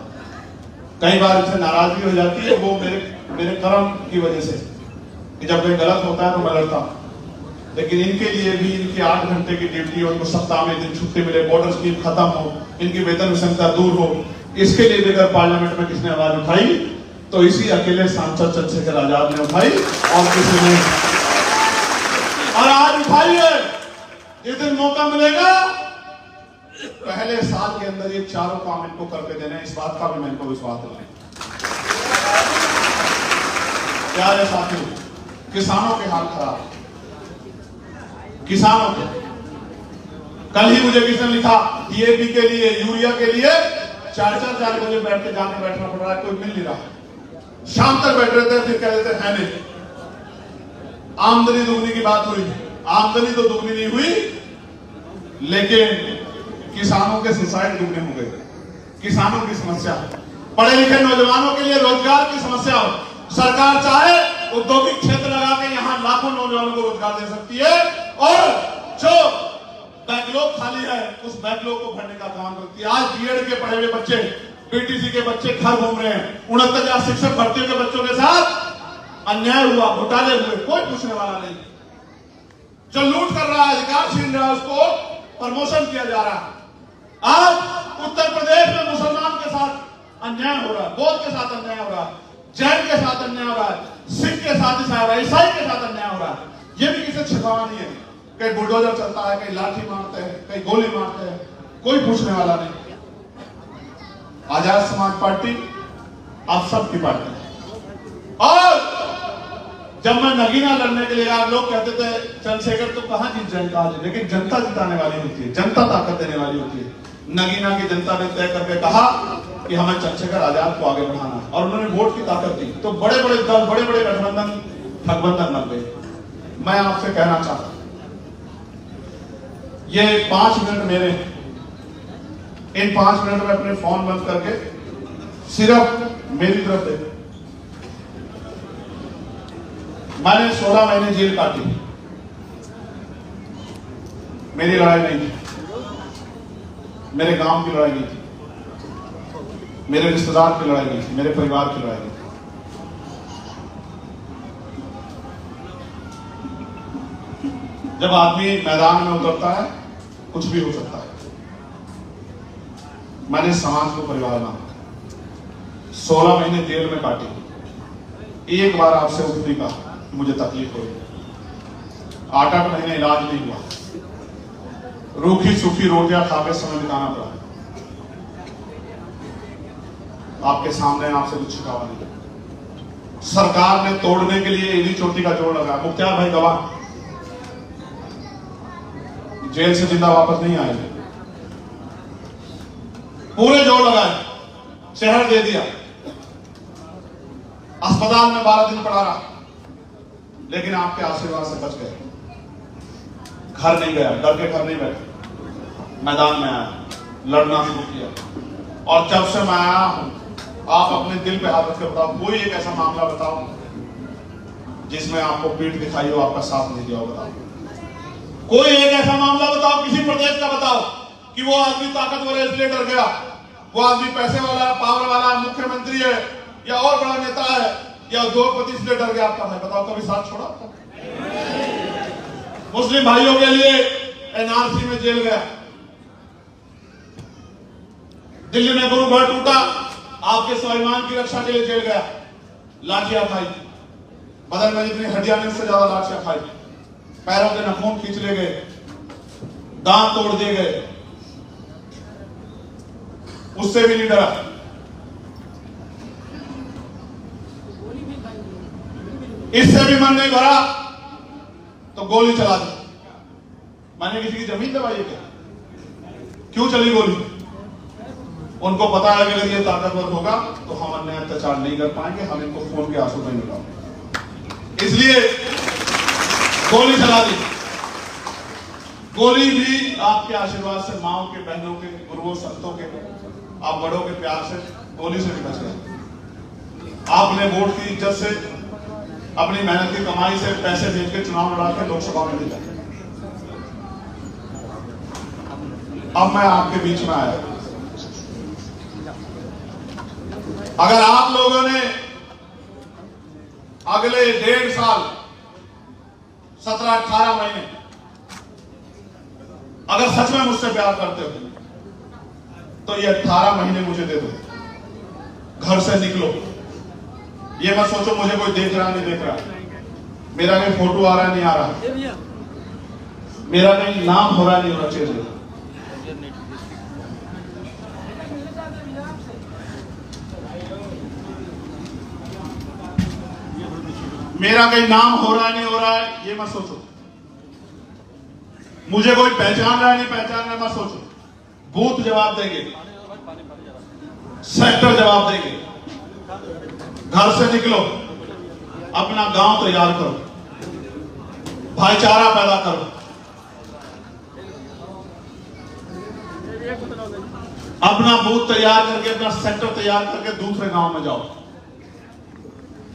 कई बार इनसे नाराजगी हो जाती है, वो मेरे कर्म की वजह से, कि जब कोई गलत होता है तो मैं लड़ता हूं। लेकिन इनके लिए भी, इनकी 8 घंटे की ड्यूटी हो, इनको सप्ताह में दिन छुट्टी मिले, बॉर्डर स्कीम खत्म हो, इनकी वेतन विषमता दूर हो, इसके लिए भी अगर पार्लियामेंट में किसने आवाज उठाई तो इसी अकेले सांसद चंद्रशेखर आजाद ने उठाई और किसी ने। और आज उठाई है, जिस दिन मौका मिलेगा पहले साल के अंदर ये चारों काम इनको करके देने, इस बात का भी मैं इनको विश्वास दिलाऊं। प्यारे साथियों, किसानों के हाल खराब, किसानों के। कल ही मुझे किसने लिखा, डीएपी के लिए, यूरिया के लिए 4 बजे बैठ के जाके बैठना पड़ रहा है, कोई मिल नहीं रहा। शाम तक बैठ रहे थे, फिर कह देते हैं नहीं। आमदनी दुगनी की बात हुई, आमदनी तो दुगनी नहीं हुई, लेकिन किसानों के सुसाइड दुगने हो गए। किसानों की समस्या, पढ़े लिखे नौजवानों के लिए रोजगार की समस्या हो, सरकार चाहे औद्योगिक क्षेत्र लगा के यहां लाखों नौजवानों को रोजगार दे सकती है, और जो बैकलॉग खाली है उस बैकलॉग को भरने का काम करती है। आज बीएड के पढ़े हुए बच्चे, पीटीसी के बच्चे घर घूम रहे हैं। 69,000 शिक्षक भर्तियों के बच्चों के साथ अन्याय हुआ, घोटाले हुए, कोई पूछने वाला नहीं। जो लूट कर रहा है, अधिकार छीन रहा है, उसको प्रमोशन किया जा रहा है। आज उत्तर प्रदेश में मुसलमान के साथ अन्याय हो रहा है, बौद्ध के साथ अन्याय हो रहा है, जैन के साथ अन्याय हो रहा है, सिख के साथ अन्याय हो रहा है, ईसाई के साथ अन्याय हो रहा है। ये भी किसी छिपावा नहीं है। कहीं बुलडोजर चलता है, कहीं लाठी मारते हैं, कहीं गोली मारते हैं, कोई पूछने वाला नहीं। आजाद समाज पार्टी आप सबकी पार्टी है। और जब मैं नगीना लड़ने के लिए यार, लोग कहते थे चंद्रशेखर तो कहां जीत जाएगा आज, लेकिन जनता जिताने वाली होती है, जनता ताकत देने वाली होती है। नगीना की जनता ने तय करके कहा कि हमें चंद्रशेखर आजाद को आगे बढ़ाना है, और उन्होंने वोट की ताकत दी, तो बड़े बड़े दल, बड़े बड़े गठबंधन ठगबंधन बन गए। मैं आपसे कहना चाहता हूं, ये 5 मिनट मेरे, इन 5 मिनट में अपने फोन बंद करके सिर्फ मेरी तरफ देखो। मैंने 16 महीने जेल काटी, मेरी लड़ाई नहीं थी, मेरे गांव की लड़ाई नहीं थी, मेरे रिश्तेदार की लड़ाई नहीं थी, मेरे परिवार की लड़ाई नहीं थी। जब आदमी मैदान में उतरता है कुछ भी हो सकता है। मैंने समाज को परिवार माना, 16 महीने जेल में काटी। एक बार आपसे उठने का मुझे तकलीफ हुई, 8-8 महीने इलाज नहीं हुआ, रूखी सूखी रोटियां खाकर समय बिताना पड़ा। आपके सामने आपसे कुछ छिपावा नहीं। सरकार ने तोड़ने के लिए एडी चोटी का जोड़ लगा। मुख्तार भाई गवाह जेल से जिंदा वापस नहीं आए, पूरे जोड़ लगाए, शहर दे दिया, अस्पताल में 12 दिन पड़ा रहा, लेकिन आपके आशीर्वाद से बच गए। घर नहीं गया, डर के घर नहीं बैठे, मैदान में आया, लड़ना शुरू किया। और जब से मैं आया हूं, आप अपने दिल पे हाथ रख के बताओ, कोई एक ऐसा मामला बताओ जिसमें आपको पीठ दिखाई हो, आपका साथ नहीं दिया हो, बताओ। कोई एक ऐसा मामला बताओ, किसी प्रदेश का बताओ कि वो आदमी ताकतवर है इसलिए डर गया, वो आदमी पैसे वाला है, पावर वाला है, मुख्यमंत्री है या और बड़ा नेता है या उद्योगपति इसलिए डर गया आपका भाई, बताओ कभी साथ छोड़ा आपका? मुस्लिम भाइयों के लिए एनआरसी में जेल गया, दिल्ली में गुरु घर टूटा, आपके स्वाभिमान की रक्षा के लिए जेल गया, लाठियां खाई, बदन में जितनी हड्डियां नहीं उससे ज्यादा लाठियां खाई, पैरों के नाखून खींच ले गए, दांत तोड़ दिए गए, उससे भी नहीं डरा। इससे भी मन नहीं भरा तो गोली चला दी। मैंने किसी की जमीन दबाई है क्या? क्यों चली गोली? उनको पता है कि अगर ये ताकतवर होगा तो हम अन्य अत्याचार नहीं कर पाएंगे, हम इनको खून के आंसू नहीं मिलाएंगे, इसलिए गोली चला दी। गोली भी आपके आशीर्वाद से, माओ के, बहनों के, गुरुओं, संतों के, आप बड़ों के प्यार से गोली से भी बच गए। आपने वोट की इज्जत से, अपनी मेहनत की कमाई से पैसे भेज के चुनाव लड़ा के लोकसभा में जीता। अब मैं आपके बीच में आया, अगर आप लोगों ने अगले 1.5 साल 17-18 महीने अगर सच में मुझसे प्यार करते हो तो ये 18 महीने मुझे दे दो। घर से निकलो, ये मत सोचो मुझे कोई देख रहा नहीं देख रहा, मेरा कहीं फोटो आ रहा नहीं आ रहा, मेरा कहीं नाम हो रहा नहीं हो रहा चेहरे, मेरा कहीं नाम हो रहा नहीं हो रहा है, ये मत सोचो। मुझे कोई पहचान रहा है नहीं पहचान रहा, मत सोचो। बूथ जवाब देंगे, सेक्टर जवाब देंगे। घर से निकलो, अपना गांव तैयार करो, भाईचारा पैदा करो, अपना बूथ तैयार करके, अपना सेक्टर तैयार करके दूसरे गांव में जाओ,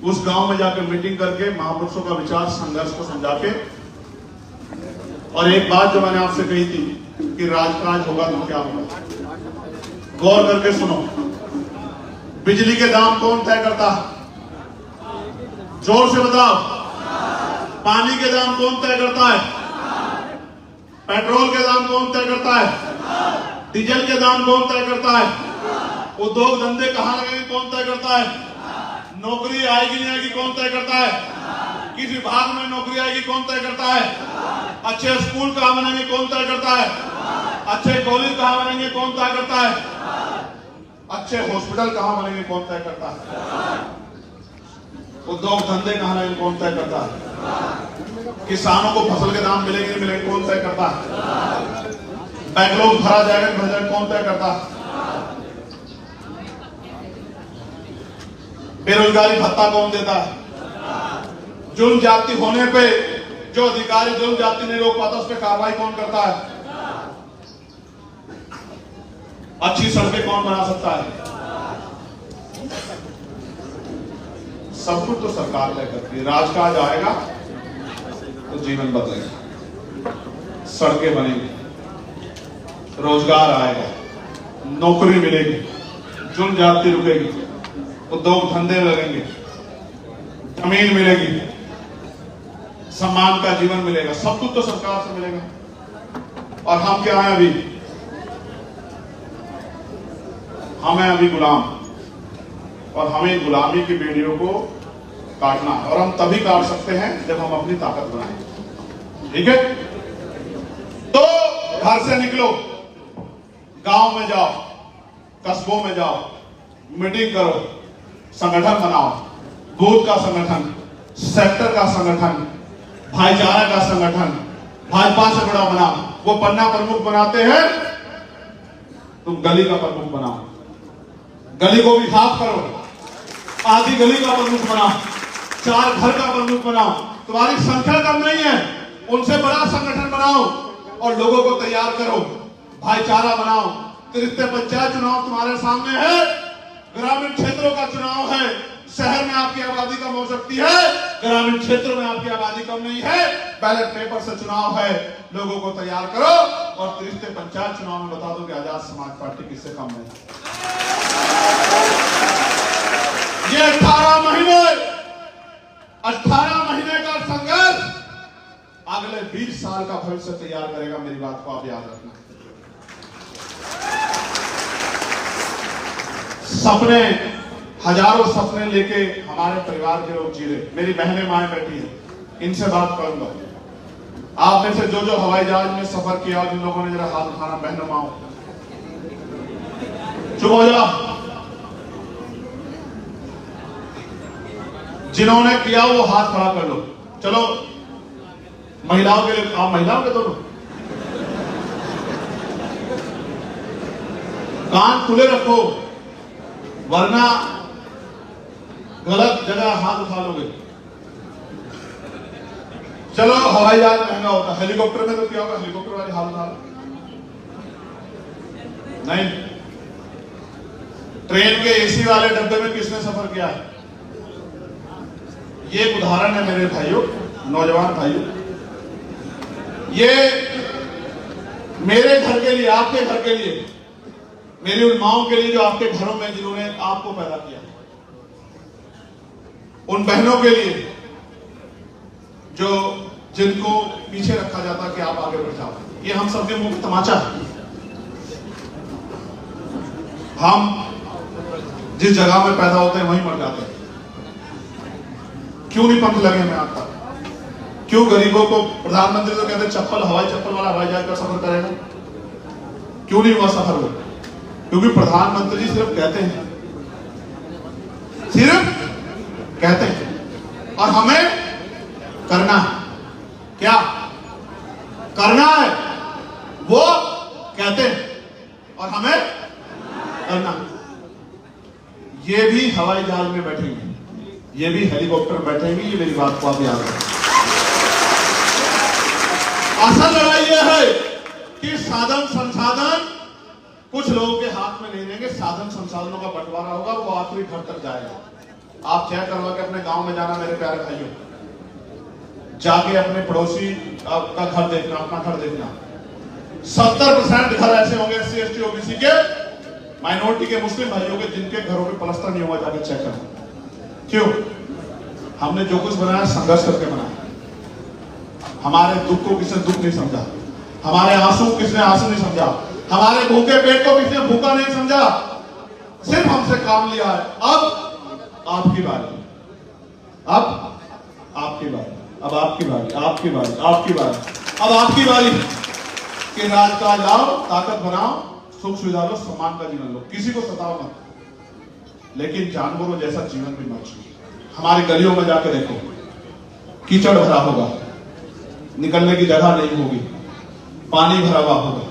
उस गांव में जाकर मीटिंग करके महापुरुषों का विचार, संघर्ष को समझा के। और एक बात जो मैंने आपसे कही थी कि राजकाज होगा तो क्या होगा, गौर करके सुनो। बिजली के दाम कौन तय करता है? जोर से बताओ। पानी के दाम कौन तय करता है? पेट्रोल के दाम कौन तय करता है? डीजल के दाम कौन तय करता है? उद्योग धंधे कहां लगेंगे कौन तय करता है? नौकरी आएगी नहीं आएगी कौन तय करता है? किस विभाग में नौकरी आएगी कौन तय करता है? अच्छे स्कूल कहां बनेंगे कौन तय करता है? अच्छे कॉलेज कहां बनेंगे कौन तय करता है? अच्छे हॉस्पिटल कहां बनेंगे कौन तय करता है? उद्योग धंधे कहां लगेंगे कौन तय करता है? किसानों को फसल के दाम मिलेंगे नहीं मिलेंगे कौन तय करता है? बैकलॉग भरा जाएगा नहीं भरा जाएगा कौन तय करता है? बेरोजगारी भत्ता कौन देता है? जुल्म जाति होने पे जो अधिकारी जुल्म जाति नहीं रोक पाता उस पर कार्रवाई कौन करता है? अच्छी सड़कें कौन बना सकता है? सब कुछ तो सरकार तय करती है। राजकाज आएगा तो जीवन बदलेगा, सड़कें बनेंगी, रोजगार आएगा, नौकरी मिलेगी, जुल्म जाति रुकेगी, उद्योग धंधे लगेंगे, जमीन मिलेगी, सम्मान का जीवन मिलेगा, सब कुछ तो सरकार से मिलेगा। और हम क्या हैं अभी? हम हैं अभी गुलाम, और हमें गुलामी की बेड़ियों को काटना है। और हम तभी काट सकते हैं जब हम अपनी ताकत बनाएं। ठीक है? तो घर से निकलो, गांव में जाओ, कस्बों में जाओ, मीटिंग करो, संगठन बनाओ, बूथ का संगठन, सेक्टर का संगठन, भाईचारा का संगठन, भाजपा से बड़ा बनाओ। वो पन्ना प्रमुख बनाते हैं, तुम गली का प्रमुख बनाओ, गली को भी साफ करो, आधी गली का प्रमुख बनाओ, 4 घर का प्रमुख बनाओ। तुम्हारी संख्या कम नहीं है, उनसे बड़ा संगठन बनाओ और लोगों को तैयार करो, भाईचारा बनाओ। त्रिस्तरीय पंचायत चुनाव तुम्हारे सामने है, ग्रामीण क्षेत्रों का चुनाव है। शहर में आपकी आबादी कम हो सकती है, ग्रामीण क्षेत्रों में आपकी आबादी कम नहीं है। बैलेट पेपर से चुनाव है, लोगों को तैयार करो। और त्रिस्तरीय पंचायत चुनाव में बता दो कि आजाद समाज पार्टी किससे कम है। ये 18 महीने का संघर्ष अगले 20 साल का भविष्य तैयार करेगा। मेरी बात को आप याद रखना। सपने, हजारों सपने लेके हमारे परिवार के लोग जी रहे। मेरी बहनें माएं बैठी हैं, इनसे बात करूंगा। आप में से जो हवाई जहाज में सफर किया, जिन लोगों ने जरा हाथ उठाना, बहनों माओ, चुप हो जाओ। जिन्होंने किया वो हाथ खड़ा कर लो। चलो महिलाओं के लिए, आप महिलाओं के दोनों कान खुले रखो, वरना गलत जगह हाथ उठा लोगे। चलो हवाई जहाज महंगा होता है, हेलीकॉप्टर में तो क्या होगा, हेलीकॉप्टर वाले हाथ उठा लो। नहीं, ट्रेन के एसी वाले डब्बे में किसने सफर किया है? ये एक उदाहरण है मेरे भाइयों, नौजवान भाइयों। ये मेरे घर के लिए, आपके घर के लिए, मेरी उन माओं के लिए जो आपके घरों में जिन्होंने आपको पैदा किया, उन बहनों के लिए जो जिनको पीछे रखा जाता कि आप आगे बढ़ जाओ। ये हम सबके मुंह तमाचा है। हम जिस जगह में पैदा होते हैं वहीं मर जाते हैं। क्यों नहीं पंख लगे हमें आप तक? क्यों गरीबों को, प्रधानमंत्री तो कहते चप्पल, हवाई चप्पल वाला हवाई जहाज का सफर करेगा, क्यों नहीं हुआ सफर वो? क्योंकि प्रधानमंत्री जी सिर्फ कहते हैं, सिर्फ कहते हैं, और हमें करना है। क्या करना है? वो कहते हैं और हमें करना है। ये भी हवाई जहाज में बैठेंगे, ये भी हेलीकॉप्टर में बैठेंगे। ये मेरी बात को आप याद रखें। असल लड़ाई यह है कि साधन संसाधन कुछ लोगों के हाथ में नहीं रहेंगे। साधन संसाधनों का बंटवारा होगा, वो आखिरी घर तक जाएगा। आप चेक करवा के अपने गांव में जाना मेरे प्यारे भाइयों, जाके अपने पड़ोसी का घर देखना, अपना घर देखना। 70% घर ऐसे होंगे SC ST OBC के, माइनॉरिटी के, मुस्लिम भाइयों के, जिनके घरों में प्लास्टर नहीं हुआ। जाके चेक करना। क्यों? हमने जो कुछ बनाया संघर्ष करके बनाया। हमारे दुख को किसने दुख नहीं समझा, हमारे आंसू किसने आंसू नहीं समझा, हमारे भूखे पेट को किसने भूखा नहीं समझा। सिर्फ हमसे काम लिया है। अब आपकी बारी, अब आपकी बारी, अब आपकी बारी, आपकी बारी, आपकी बारी, अब आपकी बारी कि राजकाज लाओ, ताकत बनाओ, सुख सुविधा लो, सम्मान का जीवन लो, किसी को सताओ मत, लेकिन जानवरों जैसा जीवन भी मत जियो। हमारी गलियों में जाकर देखो, कीचड़ भरा होगा, निकलने की जगह नहीं होगी, पानी भरा हुआ होगा।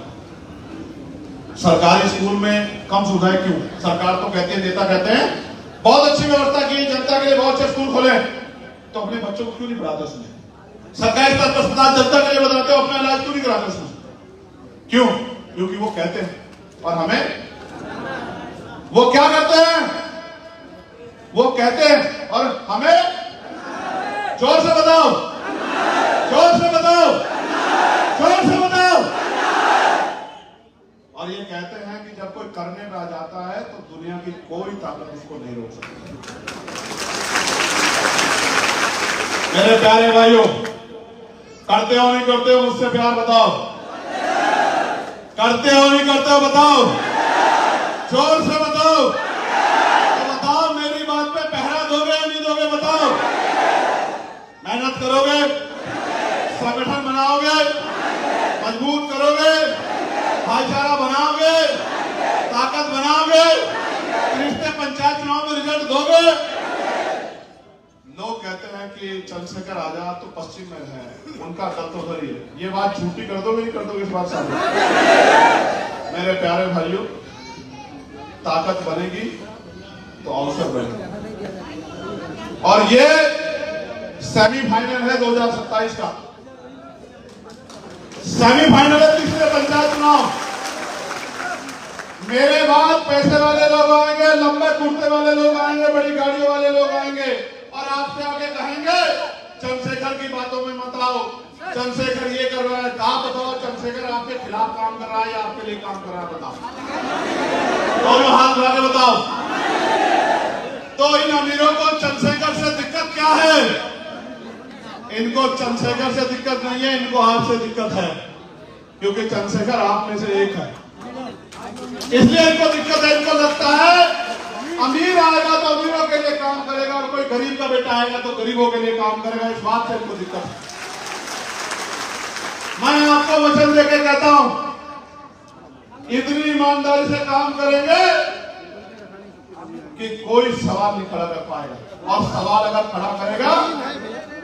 सरकारी स्कूल में कम सुविधाएं क्यों? सरकार तो कहती है, नेता कहते हैं बहुत अच्छी व्यवस्था की, जनता के लिए बहुत अच्छे स्कूल खोले, तो अपने बच्चों को क्यों नहीं पढ़ाते उसमें? सरकारी अस्पताल जनता के लिए बनाते हो, अपना इलाज क्यों नहीं कराते उसमें? क्यों? क्योंकि वो कहते हैं, और हमें वो क्या कहते हैं? वो कहते हैं और हमें, जोर से बताओ, जोर से बताओ, जोर से बताओ। और ये कहते हैं कि जब कोई करने में आ जाता है तो दुनिया की कोई ताकत उसको नहीं रोक सकती। मेरे प्यारे भाइयों, करते हो नहीं करते हो मुझसे प्यार बताओ, करते हो नहीं करते हो बताओ, जोर से बताओ, तो बताओ मेरी बात पे पहरा दोगे या नहीं दोगे? बताओ, मेहनत करोगे, संगठन बनाओगे, मजबूत करोगे, भाईचारा बनाओगे, ताकत बनाओगे, रिश्ते पंचायत चुनाव में रिजल्ट दोगे। लोग कहते हैं कि चंद्रशेखर आजाद तो पश्चिम में है, उनका दल तो उधर ही है। ये बात झूठी कर दोगे नहीं कर दोगे? इस बात सामने मेरे प्यारे भाइयों, ताकत बनेगी तो अवसर बनेगा। और ये सेमीफाइनल है 2027 का, सेमीफाइनल है तीसरे पंचायत चुनाव। मेरे बाद पैसे वाले लोग आएंगे, लंबे कुर्ते वाले लोग आएंगे, बड़ी गाड़ियों वाले लोग आएंगे और आपसे आगे कहेंगे चंद्रशेखर की बातों में मत आओ, चंद्रशेखर ये कर रहा है। आप बताओ, चंद्रशेखर आपके खिलाफ काम कर रहा है या आपके लिए काम कर रहा है? बताओ, दोनों हाथ उठा के बताओ। तो इन अमीरों को चंद्रशेखर से दिक्कत क्या है? इनको चंद्रशेखर से दिक्कत नहीं है, इनको आपसे दिक्कत है, क्योंकि चंद्रशेखर आप में से एक है, इसलिए इनको दिक्कत है। इनको लगता है अमीर आएगा तो अमीरों के लिए काम करेगा और कोई गरीब का बेटा आएगा तो गरीबों के लिए काम करेगा, इस बात से इनको दिक्कत है। मैं आपको वचन देके कहता हूं, इतनी ईमानदारी से काम करेंगे कि कोई सवाल नहीं खड़ा कर पाएगा, और सवाल अगर खड़ा करेगा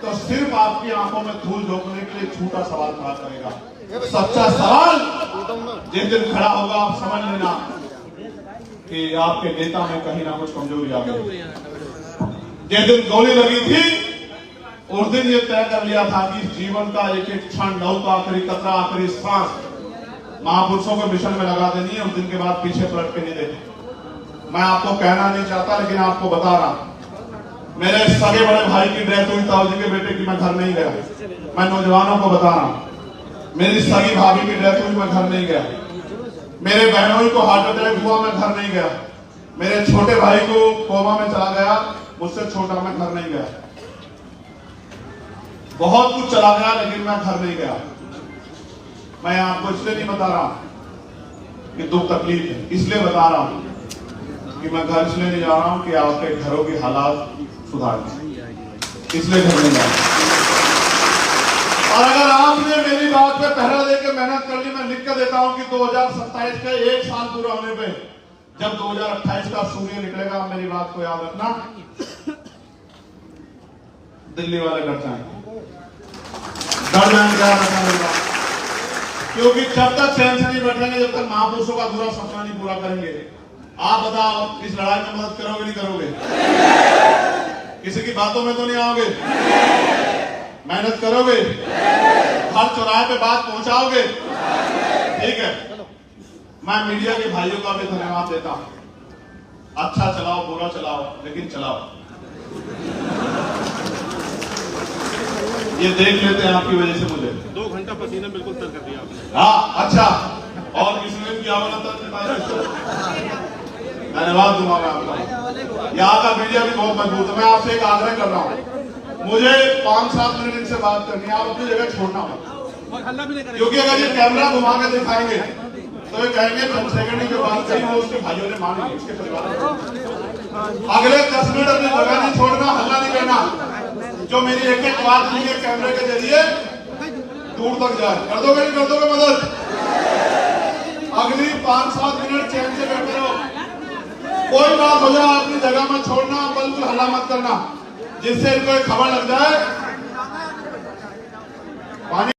तो सिर्फ आपकी आंखों में धूल झोंकने के लिए झूठा सवाल खड़ा करेगा। सच्चा सवाल जिस दिन खड़ा होगा आप समझ लेना कि आपके नेता में कहीं ना कुछ कमजोरी आ गई। जिस दिन गोली लगी थी उस दिन ये तय कर लिया था कि जीवन का एक एक क्षण, लहू का आखिरी कतरा, आखिरी सांस महापुरुषों को मिशन में लगा देनी है। उस दिन के बाद पीछे पलट के नहीं देते। मैं आपको कहना नहीं चाहता, लेकिन आपको बता रहा, मेरे सगे बड़े भाई की डेथ हुई, ताऊ जी के बेटे की, मैं घर नहीं गया। मैं नौजवानों को बता रहा हूं, मेरी सगी भाभी की डेथ हुई, मैं घर नहीं गया। मेरे बहनों को हार्ट अटैक हुआ, मैं घर नहीं गया। मेरे छोटे भाई को कोमा में चला गया, मुझसे छोटा, मैं घर नहीं गया। बहुत कुछ चला गया, लेकिन मैं घर नहीं गया। मैं आपको इसलिए नहीं बता रहा कि दुख तकलीफ है, इसलिए बता रहा हूं कि मैं घर इसलिए नहीं जा रहा हूं कि आपके घरों के हालात सुधारने, इसलिए घर नहीं जा रहा। और अगर आपने मेरी बात पे पहरा देकर मेहनत कर ली, मैं लिख कर देता हूं कि 2027 का 1 साल पूरा होने पे, जब 2028 का सूर्य निकलेगा, मेरी बात को याद रखना, दिल्ली वाले डर जाएंगे, डर जाएंगे, याद रखना मेरी बात। क्योंकि जब तक चैन से नहीं बैठेंगे, जब तक महापुरुषों का पूरा सपना नहीं पूरा करेंगे। आप बताओ, इस लड़ाई में मदद करोगे नहीं करोगे? किसी की बातों में तो नहीं आओगे? मेहनत करोगे? हर चौराहे पे बात पहुंचाओगे? ठीक है। मैं मीडिया के भाइयों का भी धन्यवाद देता हूं। अच्छा चलाओ, बुरा चलाओ, लेकिन चलाओ। ये देख लेते हैं आपकी वजह से मुझे 2 घंटा पसीना बिल्कुल तर कर दिया आपने। हाँ, अच्छा, और किसी ने क्या बोला था? धन्यवाद दूंगा मैं आपका। यहाँ का मीडिया भी बहुत मजबूत है। मैं आपसे एक आग्रह कर रहा हूँ, मुझे 5-7 मिनट इनसे बात करनी है, आप अपनी जगह छोड़ना मत, क्योंकि अगर ये कैमरा घुमा के दिखाएंगे तो ये कहेंगे सेकंड के बाद कहीं वो उसके भाइयों ने मान ली, उसके परिवार ने। अगले 10 मिनट अपनी जगह नहीं छोड़ना, हल्ला नहीं करना। जो मेरी एक एक बात सुनिए कैमरे के जरिए दूर तक जाए। कर दोगे नहीं कर दोगे मदद? अगली 5-7 मिनट चैन से बैठे रहो। कोई बात हो जाए अपनी जगह में छोड़ना, बिल्कुल हल्ला मत करना, जिससे इनको खबर लग जाए।